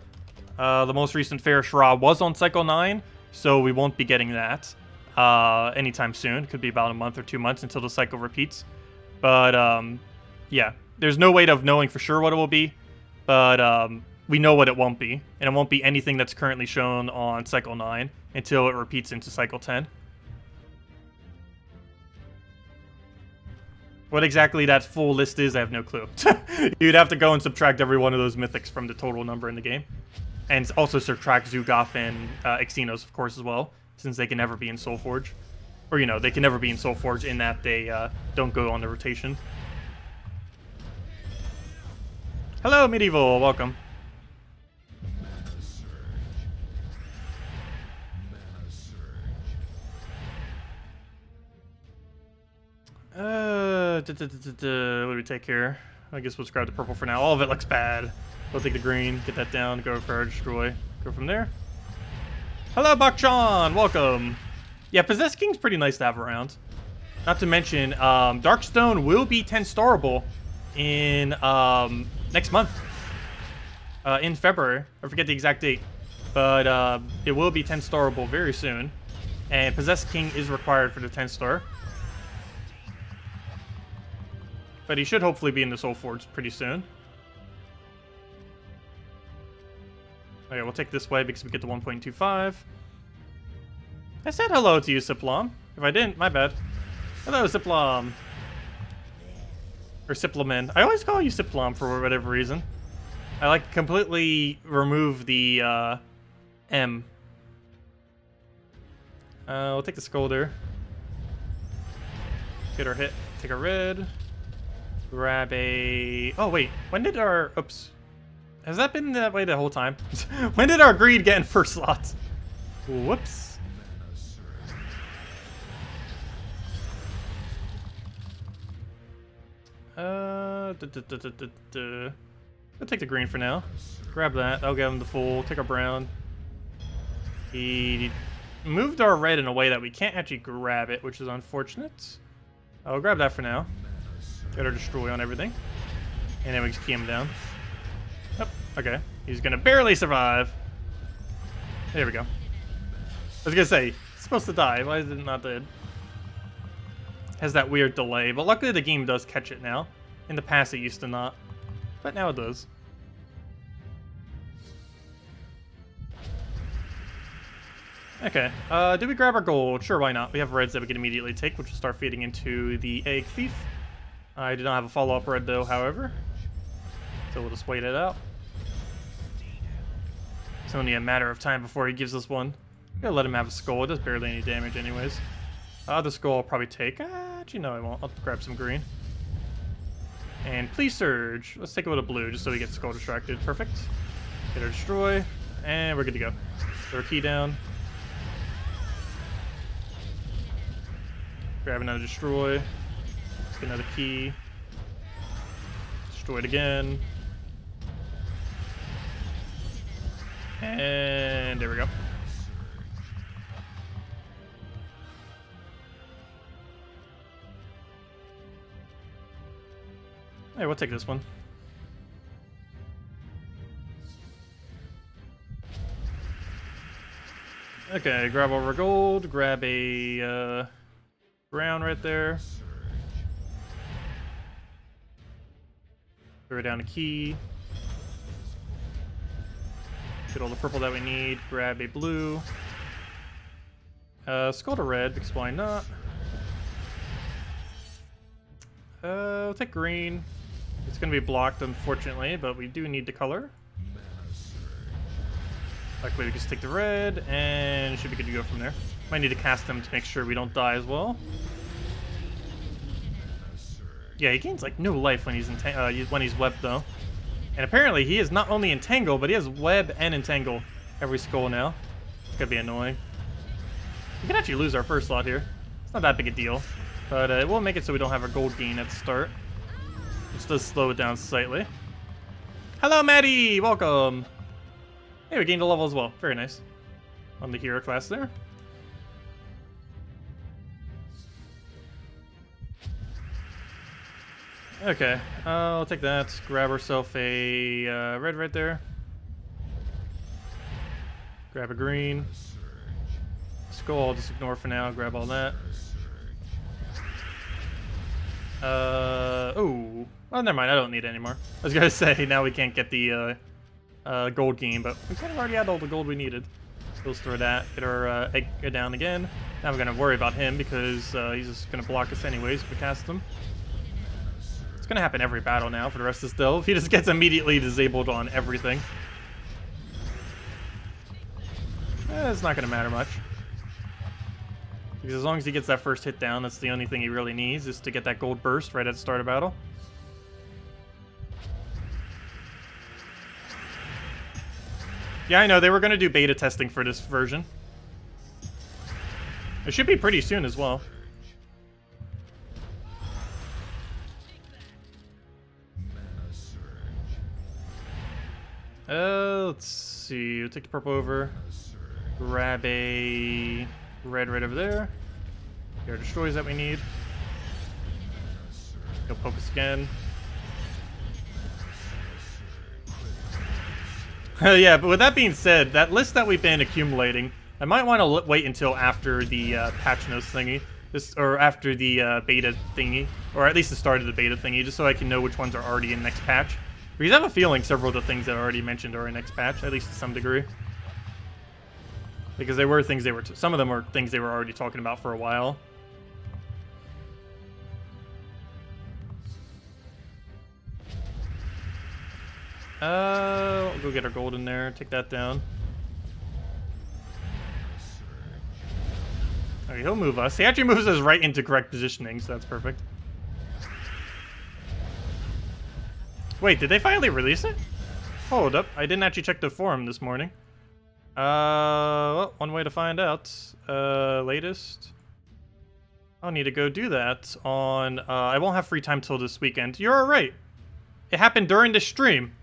S1: The most recent Fair Shra was on cycle 9, so we won't be getting that anytime soon. Could be about a month or 2 months until the cycle repeats. But yeah, there's no way of knowing for sure what it will be. But we know what it won't be. And it won't be anything that's currently shown on cycle 9 until it repeats into cycle 10. What exactly that full list is, I have no clue. You'd have to go and subtract every one of those mythics from the total number in the game. And also subtract Zugoth and Xenos, of course, as well, since they can never be in Soulforge. Or, you know, they can never be in Soulforge in that they don't go on the rotation. Hello, Medieval. Welcome. What do we take here? I guess we'll just grab the purple for now. All of it looks bad. We'll take the green, get that down, go for destroy. Go from there. Hello, Bakchan! Welcome! Yeah, Possessed King's pretty nice to have around. Not to mention, Darkstone will be 10-starable in next month. In February. I forget the exact date. But it will be 10-starable very soon. And Possessed King is required for the 10-star. But he should hopefully be in the Soulforge pretty soon. Okay, we'll take this way because we get the 1.25. I said hello to you, Siplom. If I didn't, my bad. Hello, Siplom. Or Siplaman. I always call you Siplom for whatever reason. I like completely remove the M. We'll take the Scolder. Get our hit. Take a red. Grab a... oh, wait. When did our... oops. Has that been that way the whole time? When did our greed get in first slot? Whoops. I'll take the green for now. Grab that. I'll give him the full. Take our brown. He moved our red in a way that we can't actually grab it, which is unfortunate. I'll grab that for now. Get our destroy on everything. And then we just key him down. Yep, okay. He's gonna barely survive. There we go. I was gonna say, he's supposed to die. Why is it not dead? Has that weird delay, but luckily the game does catch it now. In the past it used to not, but now it does. Okay, did we grab our gold? Sure, why not? We have reds that we can immediately take, which will start feeding into the egg thief. I do not have a follow-up red though, however. So we'll just wait it out. It's only a matter of time before he gives us one. Gotta let him have a skull. It does barely any damage anyways. The skull I'll probably take. Actually, no, I won't. I'll grab some green. And please surge. Let's take a little blue just so we get skull distracted. Perfect. Get our destroy. And we're good to go. Throw our key down. Grab another destroy. Let's get another key. Destroy it again. And there we go. Hey, we'll take this one. Okay, grab over gold, grab a brown right there. Throw down a key. Get all the purple that we need, grab a blue. Skull to red, because why not? We'll take green. It's going to be blocked, unfortunately, but we do need the color. Luckily, we can just take the red, and it should be good to go from there. Might need to cast them to make sure we don't die as well. Yeah, he gains like no life when he's webbed though. And apparently he is not only entangle, but he has web and entangle every skull now. It's gonna be annoying. We can actually lose our first slot here. It's not that big a deal, but it will make it so we don't have our gold gain at the start, which does slow it down slightly. Hello, Maddie! Welcome! Hey, we gained a level as well. Very nice. On the hero class there. Okay, I'll take that. Grab ourselves a red right there. Grab a green. Skull, I'll just ignore for now. Grab all that. Oh, well, never mind. I don't need it anymore. I was gonna say now we can't get the gold gain, but we kind of already had all the gold we needed. So let's throw that. Get our egg down again. Now we're gonna worry about him because he's just gonna block us anyways if we cast him. It's gonna happen every battle now for the rest of this delve. He just gets immediately disabled on everything. It's not gonna matter much. Because as long as he gets that first hit down, that's the only thing he really needs, is to get that gold burst right at the start of battle. Yeah, I know, they were gonna do beta testing for this version. It should be pretty soon as well. Let's see. We'll take the purple over. Grab a red right over there. Get our destroys that we need. Go focus again. Yeah, but with that being said, that list that we've been accumulating, I might want to wait until after the patch notes thingy. Or after the beta thingy. Or at least the start of the beta thingy, just so I can know which ones are already in next patch. Because I have a feeling several of the things that I already mentioned are in next patch, at least to some degree. Because they were things some of them were things they were already talking about for a while. We'll go get our gold in there, take that down. Okay, he'll move us. He actually moves us right into correct positioning, so that's perfect. Wait, did they finally release it? Hold up, I didn't actually check the forum this morning. Well, one way to find out. Latest. I'll need to go do that on, I won't have free time till this weekend. You're alright. It happened during the stream.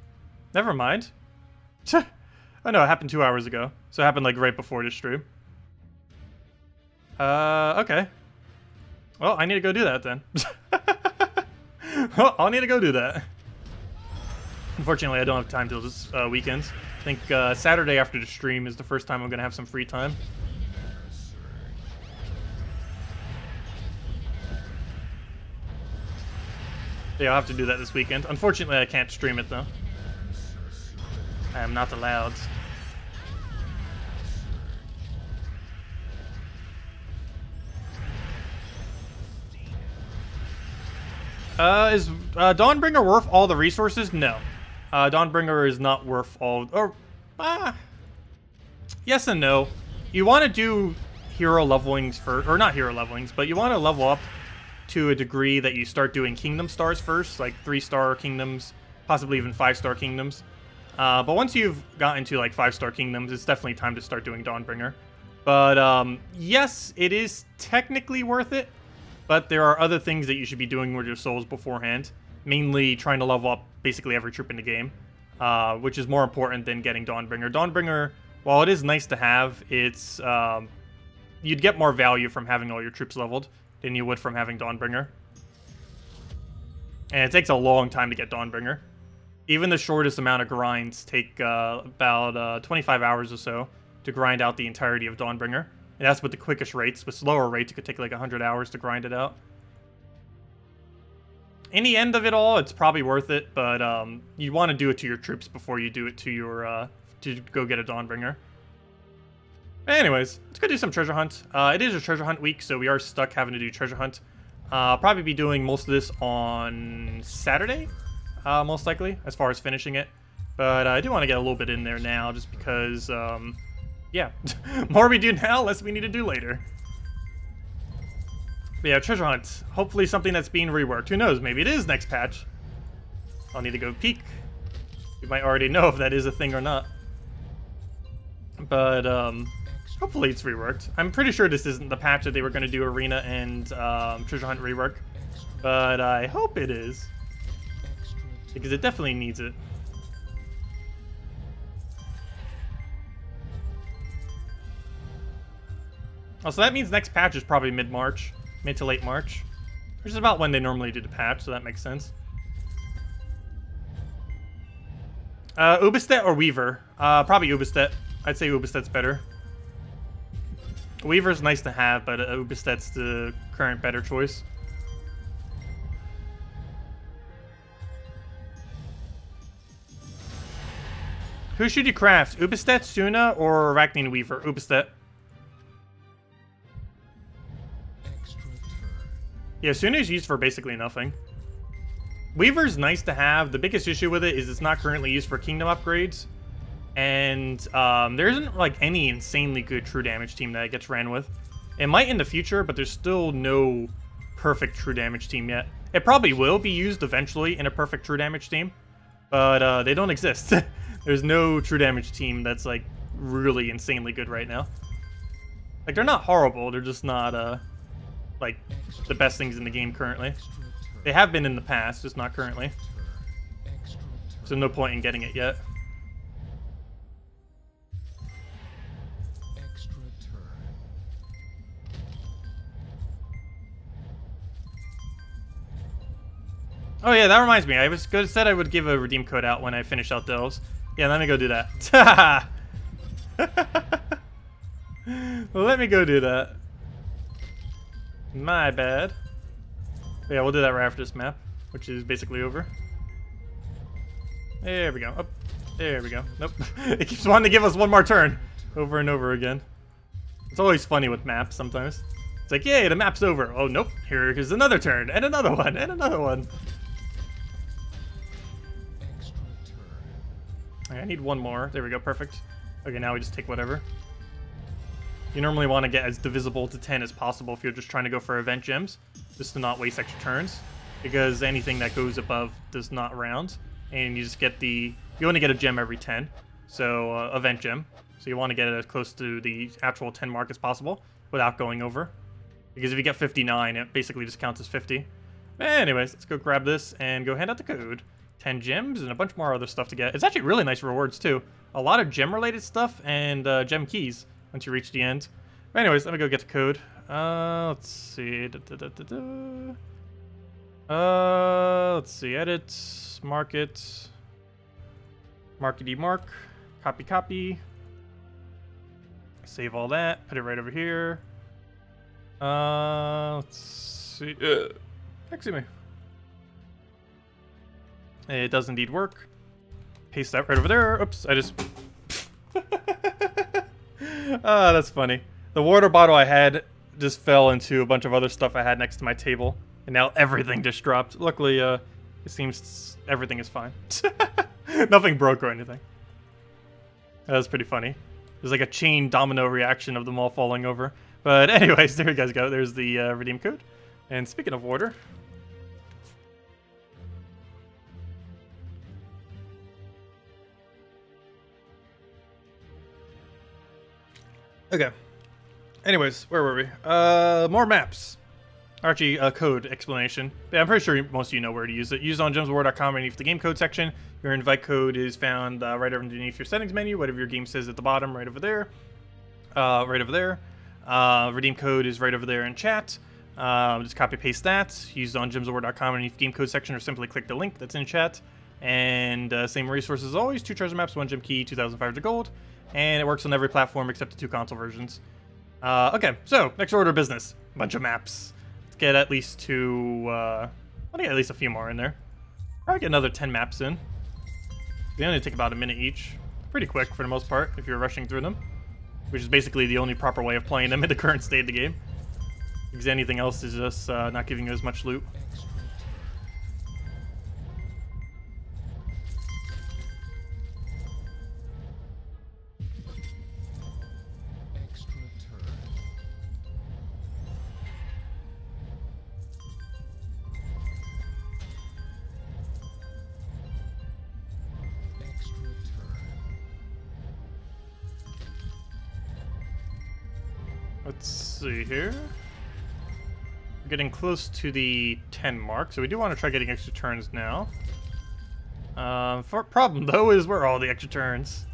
S1: Never mind. Oh no, it happened 2 hours ago. So it happened like right before the stream. Okay. Well, I need to go do that then. Well, I'll need to go do that. Unfortunately, I don't have time till this weekend. I think Saturday after the stream is the first time I'm going to have some free time. Yeah, I'll have to do that this weekend. Unfortunately, I can't stream it, though. I am not allowed. Is Dawnbringer worth all the resources? No. Dawnbringer is not worth all... Or, yes and no. You want to do hero levelings first, or not hero levelings, but you want to level up to a degree that you start doing kingdom stars first, like 3-star kingdoms, possibly even 5-star kingdoms. But once you've gotten to like 5-star kingdoms, it's definitely time to start doing Dawnbringer. But yes, it is technically worth it, but there are other things that you should be doing with your souls beforehand, mainly trying to level up basically every troop in the game, which is more important than getting Dawnbringer. Dawnbringer, while it is nice to have, it's you'd get more value from having all your troops leveled than you would from having Dawnbringer. And it takes a long time to get Dawnbringer. Even the shortest amount of grinds take about 25 hours or so to grind out the entirety of Dawnbringer. And that's with the quickest rates. With slower rates, it could take like 100 hours to grind it out. In the end of it all, it's probably worth it, but you want to do it to your troops before you do it to your to go get a Dawnbringer. Anyways, let's go do some treasure hunt. It is a treasure hunt week, so we are stuck having to do treasure hunt. I'll probably be doing most of this on Saturday, most likely, as far as finishing it. But I do want to get a little bit in there now, just because, yeah, more we do now, less we need to do later. But yeah, treasure hunt. Hopefully something that's being reworked. Who knows? Maybe it is next patch. I'll need to go peek. You might already know if that is a thing or not. But, hopefully it's reworked. I'm pretty sure this isn't the patch that they were going to do Arena and Treasure Hunt rework. But I hope it is. Because it definitely needs it. Oh, so that means next patch is probably mid-March. Mid to late March. Which is about when they normally do the patch, so that makes sense. Ubistet or Weaver? Probably Ubistet. I'd say Ubistet's better. Weaver's nice to have, but Ubistet's the current better choice. Who should you craft? Ubistet, Suna, or Arachnine Weaver? Ubistet. Yeah, Suna is used for basically nothing. Weaver's nice to have. The biggest issue with it is it's not currently used for kingdom upgrades. And there isn't like any insanely good true damage team that it gets ran with. It might in the future, but there's still no perfect true damage team yet. It probably will be used eventually in a perfect true damage team, but they don't exist. There's no true damage team that's like really insanely good right now. Like they're not horrible, they're just not like the best things in the game currently. They have been in the past, just not currently. So no point in getting it yet. Oh yeah, that reminds me. I was said I would give a redeem code out when I finish out those. Yeah, let me go do that. Well, let me go do that. My bad. But yeah, we'll do that right after this map, which is basically over. There we go. Oh, there we go. Nope. It keeps wanting to give us one more turn over and over again. It's always funny with maps sometimes. It's like, yay, the map's over. Oh, nope. Here's another turn, and another one, and another one. I need one more. There we go, perfect. Okay, now we just take whatever. You normally want to get as divisible to 10 as possible if you're just trying to go for event gems, just to not waste extra turns, because anything that goes above does not round, and you just get you only get a gem every 10, so event gem. So you want to get it as close to the actual 10 mark as possible without going over, because if you get 59, it basically just counts as 50. Anyways, let's go grab this and go hand out the code. 10 gems and a bunch more other stuff to get. It's actually really nice rewards too. A lot of gem related stuff and gem keys once you reach the end. But anyways, let me go get the code. Let's see. Let's see. Edit. Market. Markety mark. Copy, copy. Save all that. Put it right over here. Let's see. Excuse me. It does indeed work. Paste that right over there. Oops, I just... Ah, that's funny. The water bottle I had just fell into a bunch of other stuff I had next to my table. And now everything just dropped. Luckily, it seems everything is fine. Nothing broke or anything. That was pretty funny. There's like a chain domino reaction of them all falling over. But anyways, there you guys go. There's the redeem code. And speaking of order... Okay. Anyways, where were we? More maps. Archie code explanation. Yeah, I'm pretty sure most of you know where to use it. Use it on gemsofwar.com underneath the game code section. Your invite code is found right underneath your settings menu, whatever your game says at the bottom, right over there. Right over there. Redeem code is right over there in chat. Just copy paste that. Use it on gemsofwar.com underneath the game code section, or simply click the link that's in chat. And same resources as always: 2 treasure maps, 1 gem key, 2,500 gold. And it works on every platform except the 2 console versions. Okay, so next order of business. Bunch of maps. Let's get at least to, I want to get at least a few more in there. Probably get another 10 maps in. They only take about a minute each. Pretty quick for the most part if you're rushing through them. Which is basically the only proper way of playing them in the current state of the game. Because anything else is just not giving you as much loot. Let's see here. We're getting close to the 10 mark, so we do want to try getting extra turns now. Problem though is where are all the extra turns?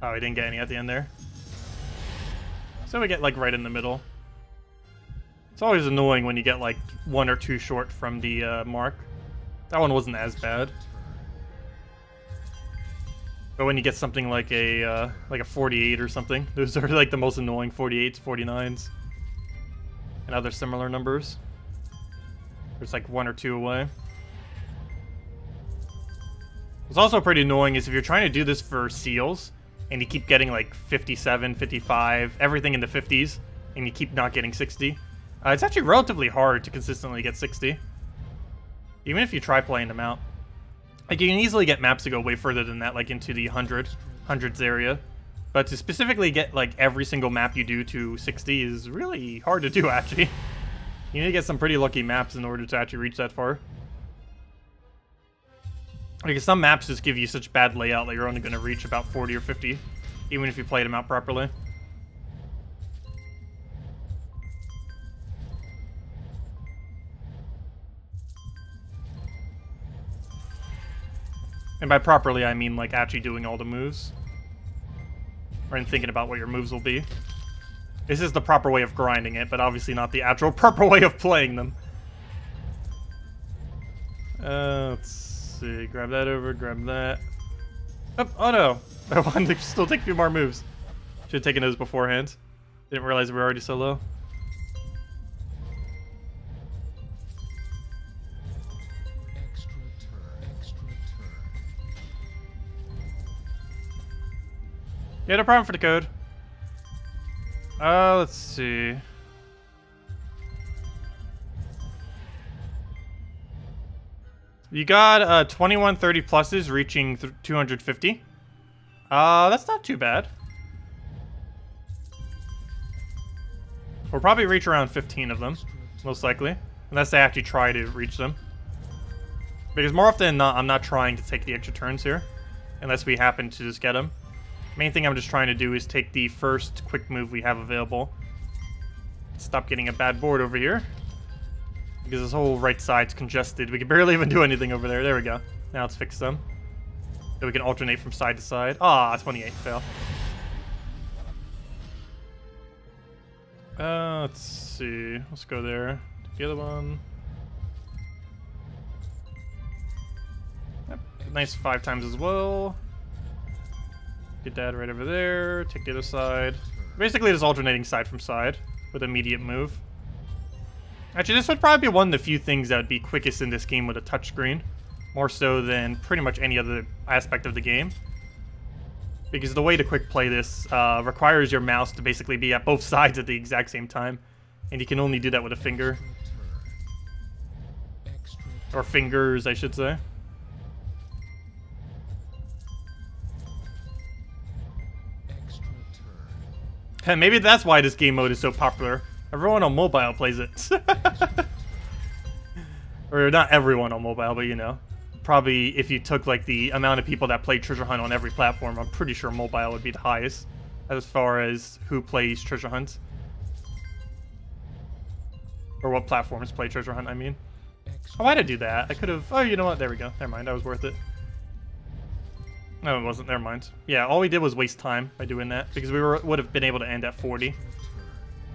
S1: Oh, we didn't get any at the end there. So we get like right in the middle. It's always annoying when you get like 1 or 2 short from the mark. That one wasn't as bad. But when you get something like a 48 or something, those are like the most annoying 48s, 49s, and other similar numbers. There's like 1 or 2 away. What's also pretty annoying is if you're trying to do this for seals, and you keep getting like 57, 55, everything in the 50s, and you keep not getting 60, it's actually relatively hard to consistently get 60, even if you try playing them out. Like, you can easily get maps to go way further than that, like into the hundreds area. But to specifically get, like, every single map you do to 60 is really hard to do, actually. You need to get some pretty lucky maps in order to actually reach that far. Because some maps just give you such bad layout that you're only going to reach about 40 or 50, even if you played them out properly. And by properly, I mean like actually doing all the moves. Or in thinking about what your moves will be. This is the proper way of grinding it, but obviously not the actual proper way of playing them. Let's see. Grab that over, grab that. Oh no! I wanted to still take a few more moves. Should have taken those beforehand. Didn't realize we were already so low. Yeah, no problem for the code. Let's see. You got 2130 pluses reaching 250. That's not too bad. We'll probably reach around 15 of them, most likely. Unless they actually try to reach them. Because more often than not, I'm not trying to take the extra turns here. Unless we happen to just get them. Main thing I'm just trying to do is take the first quick move we have available. Stop getting a bad board over here. Because this whole right side's congested. We can barely even do anything over there. There we go. Now let's fix them. So we can alternate from side to side. Ah, 28, fail. Let's see. Let's go there. Take the other one. Yep. Nice 5 times as well. Get that right over there. Take the other side. Basically just alternating side from side with immediate move. Actually, this would probably be one of the few things that would be quickest in this game with a touchscreen. More so than pretty much any other aspect of the game. Because the way to quick play this requires your mouse to basically be at both sides at the exact same time. And you can only do that with a finger. Or fingers, I should say. Hey, maybe that's why this game mode is so popular. Everyone on mobile plays it. Or not everyone on mobile, but you know. Probably if you took like the amount of people that play Treasure Hunt on every platform, I'm pretty sure mobile would be the highest as far as who plays Treasure Hunt. Or what platforms play Treasure Hunt, I mean. Oh, why'd I do that? I could have... Oh, you know what? There we go. Never mind. That was worth it. No, it wasn't. Never mind. Yeah, all we did was waste time by doing that because we would have been able to end at 40. I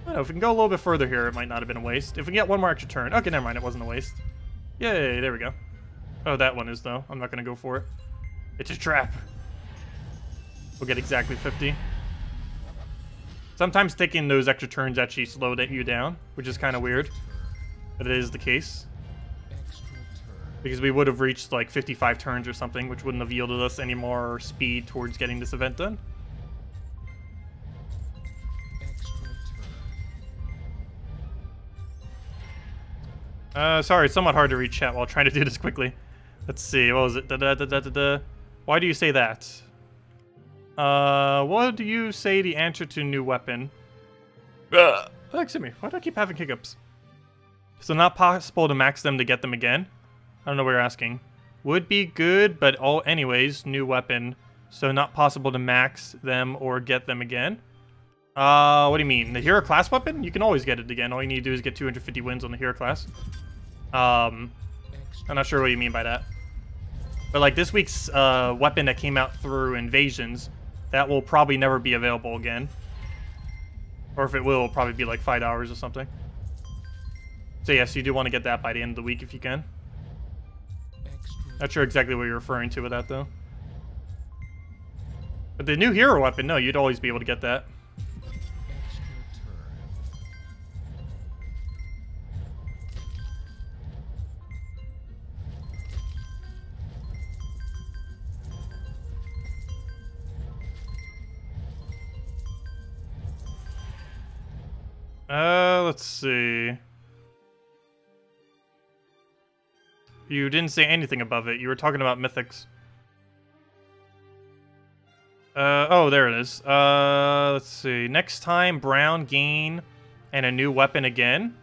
S1: don't know. If we can go a little bit further here, it might not have been a waste. If we can get one more extra turn. Okay, never mind. It wasn't a waste. Yay, there we go. Oh, that one is, though. I'm not going to go for it. It's a trap. We'll get exactly 50. Sometimes taking those extra turns actually slowed you down, which is kind of weird. But it is the case. Because we would have reached like 55 turns or something, which wouldn't have yielded us any more speed towards getting this event done. Sorry, it's somewhat hard to read chat while trying to do this quickly. Let's see, what was it? Why do you say that? What do you say the answer to new weapon? Oh, excuse me, why do I keep having hiccups? So not possible to max them to get them again? I don't know what you're asking. Would be good, but anyways, new weapon. So not possible to max them or get them again. What do you mean? The hero class weapon? You can always get it again. All you need to do is get 250 wins on the hero class. I'm not sure what you mean by that. But like this week's weapon that came out through Invasions, that will probably never be available again. Or if it will, it'll probably be like $5 or something. So yes, you do want to get that by the end of the week if you can. Not sure exactly what you're referring to with that, though. But the new hero weapon, no, you'd always be able to get that. Let's see. You didn't say anything above it. You were talking about Mythics. Oh, there it is. Let's see. Next time, brown gain and a new weapon again.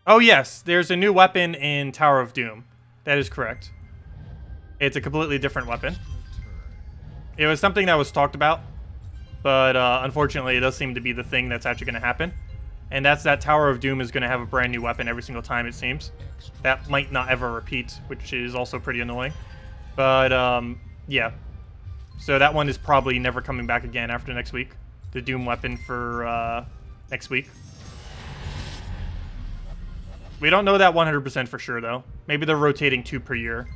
S1: Oh, yes. There's a new weapon in Tower of Doom. That is correct. It's a completely different weapon. It was something that was talked about, but unfortunately, it does seem to be the thing that's actually going to happen. And that's that Tower of Doom is going to have a brand new weapon every single time, it seems. That might not ever repeat, which is also pretty annoying. But, yeah. So that one is probably never coming back again after next week. The Doom weapon for next week. We don't know that 100% for sure, though. Maybe they're rotating 2 per year.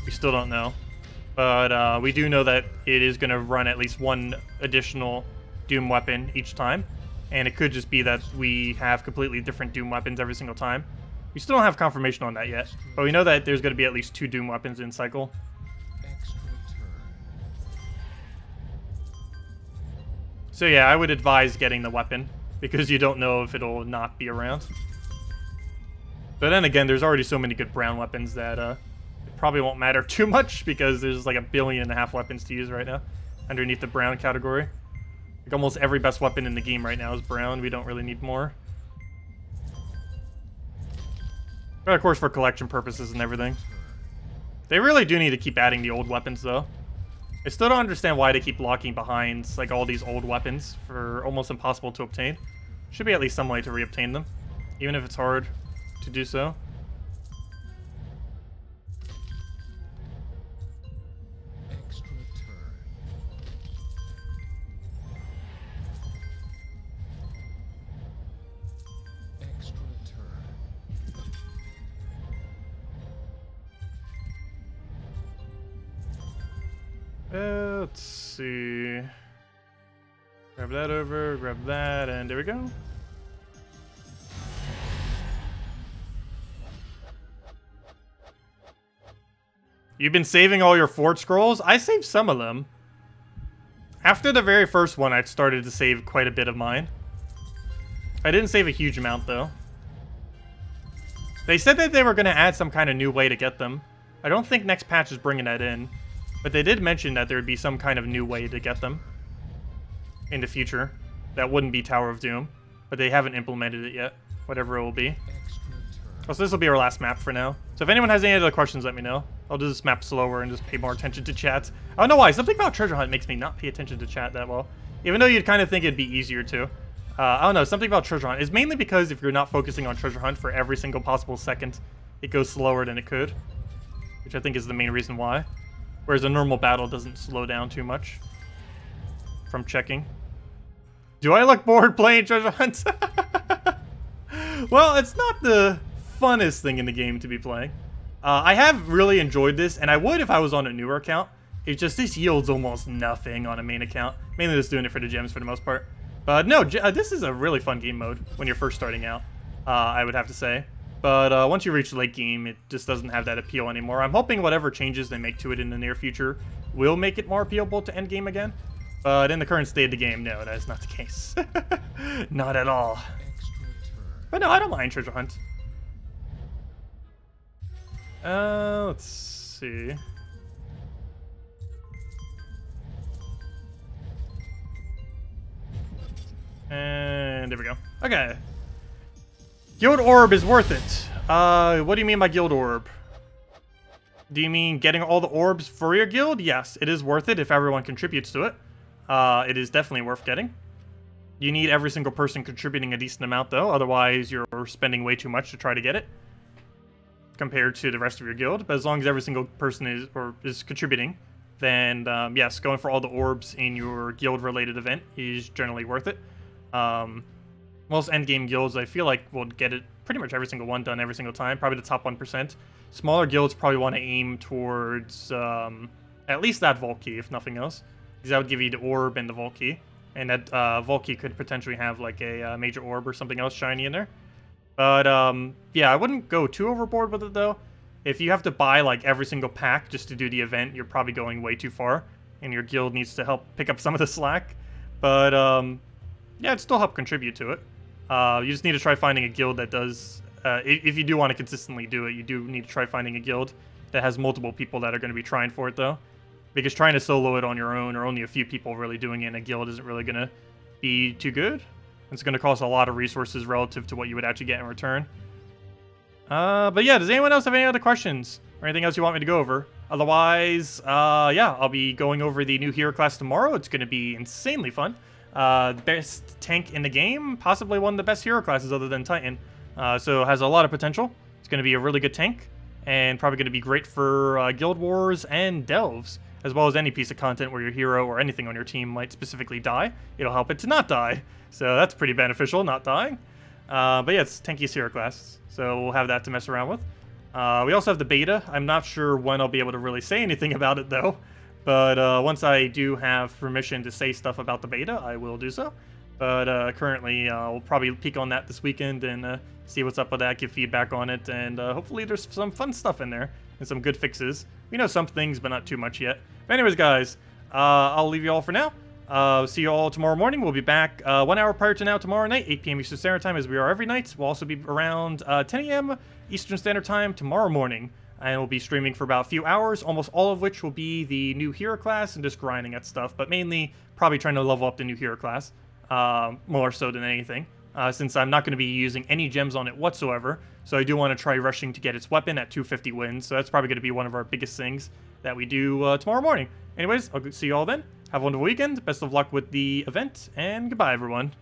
S1: We still don't know. But we do know that it is going to run at least 1 additional Doom weapon each time. And it could just be that we have completely different Doom weapons every single time. We still don't have confirmation on that yet. But we know that there's going to be at least 2 Doom weapons in cycle. So yeah, I would advise getting the weapon. Because you don't know if it'll not be around. But then again, there's already so many good brown weapons that it probably won't matter too much. Because there's like 1.5 billion weapons to use right now. Underneath the brown category. Like almost every best weapon in the game right now is brown. We don't really need more. But of course for collection purposes and everything. They really do need to keep adding the old weapons though. I still don't understand why they keep locking behind like all these old weapons for almost impossible to obtain. Should be at least some way to reobtain them. Even if it's hard to do so. Let's see. Grab that over, grab that, and there we go. You've been saving all your Fort Scrolls? I saved some of them. After the very first one, I started to save quite a bit of mine. I didn't save a huge amount, though. They said that they were going to add some kind of new way to get them. I don't think next patch is bringing that in. But they did mention that there would be some kind of new way to get them in the future. That wouldn't be Tower of Doom. But they haven't implemented it yet. Whatever it will be. So this will be our last map for now. So if anyone has any other questions, let me know. I'll do this map slower and just pay more attention to chat. I don't know why. Something about Treasure Hunt makes me not pay attention to chat that well. Even though you'd kind of think it'd be easier to. I don't know. Something about Treasure Hunt is mainly because if you're not focusing on Treasure Hunt for every single possible second, it goes slower than it could. Which I think is the main reason why. Whereas a normal battle doesn't slow down too much from checking. Do I look bored playing Treasure Hunt? Well, it's not the funnest thing in the game to be playing. I have really enjoyed this, and I would if I was on a newer account. It's just this yields almost nothing on a main account. Mainly just doing it for the gems for the most part. But no, this is a really fun game mode when you're first starting out, I would have to say. But once you reach late game, it just doesn't have that appeal anymore. I'm hoping whatever changes they make to it in the near future will make it more appealable to end game again. But in the current state of the game, no, that is not the case. Not at all. But no, I don't mind Treasure Hunt. Let's see. And there we go. Okay. Guild Orb is worth it. What do you mean by Guild Orb? Do you mean getting all the orbs for your guild? Yes, it is worth it if everyone contributes to it. It is definitely worth getting. You need every single person contributing a decent amount, though. Otherwise, you're spending way too much to try to get it compared to the rest of your guild. But as long as every single person is contributing, then yes, going for all the orbs in your guild-related event is generally worth it. Most endgame guilds, I feel like, will get it pretty much every single one done every single time. Probably the top 1%. Smaller guilds probably want to aim towards at least that Vault Key, if nothing else. Because that would give you the orb and the Vault Key. And that Vault Key could potentially have like a major orb or something else shiny in there. But yeah, I wouldn't go too overboard with it though. If you have to buy like every single pack just to do the event, you're probably going way too far. And your guild needs to help pick up some of the slack. But yeah, it'd still help contribute to it. You just need to try finding a guild that does... if you do want to consistently do it, you do need to try finding a guild that has multiple people that are going to be trying for it though. Because trying to solo it on your own, or only a few people really doing it in a guild, isn't really going to be too good. It's going to cost a lot of resources relative to what you would actually get in return. But yeah, does anyone else have any other questions? Or anything else you want me to go over? Otherwise, yeah, I'll be going over the new hero class tomorrow. It's going to be insanely fun. Best tank in the game, possibly one of the best hero classes other than Titan. So it has a lot of potential. It's going to be a really good tank. And probably going to be great for Guild Wars and Delves. As well as any piece of content where your hero or anything on your team might specifically die. It'll help it to not die. So that's pretty beneficial, not dying. But yeah, it's Tankiest hero class. So we'll have that to mess around with. We also have the beta. I'm not sure when I'll be able to really say anything about it though. But once I do have permission to say stuff about the beta, I will do so. But currently, we'll probably peek on that this weekend and see what's up with that, give feedback on it. And hopefully there's some fun stuff in there and some good fixes. We know some things, but not too much yet. But anyways, guys, I'll leave you all for now. See you all tomorrow morning. We'll be back 1 hour prior to now tomorrow night, 8 p.m. Eastern Standard Time, as we are every night. We'll also be around 10 a.m. Eastern Standard Time tomorrow morning. And we'll be streaming for about a few hours, almost all of which will be the new hero class and just grinding at stuff. But mainly, probably trying to level up the new hero class, more so than anything. Since I'm not going to be using any gems on it whatsoever. So I do want to try rushing to get its weapon at 250 wins. So that's probably going to be one of our biggest things that we do tomorrow morning. Anyways, I'll see you all then. Have a wonderful weekend. Best of luck with the event. And goodbye, everyone.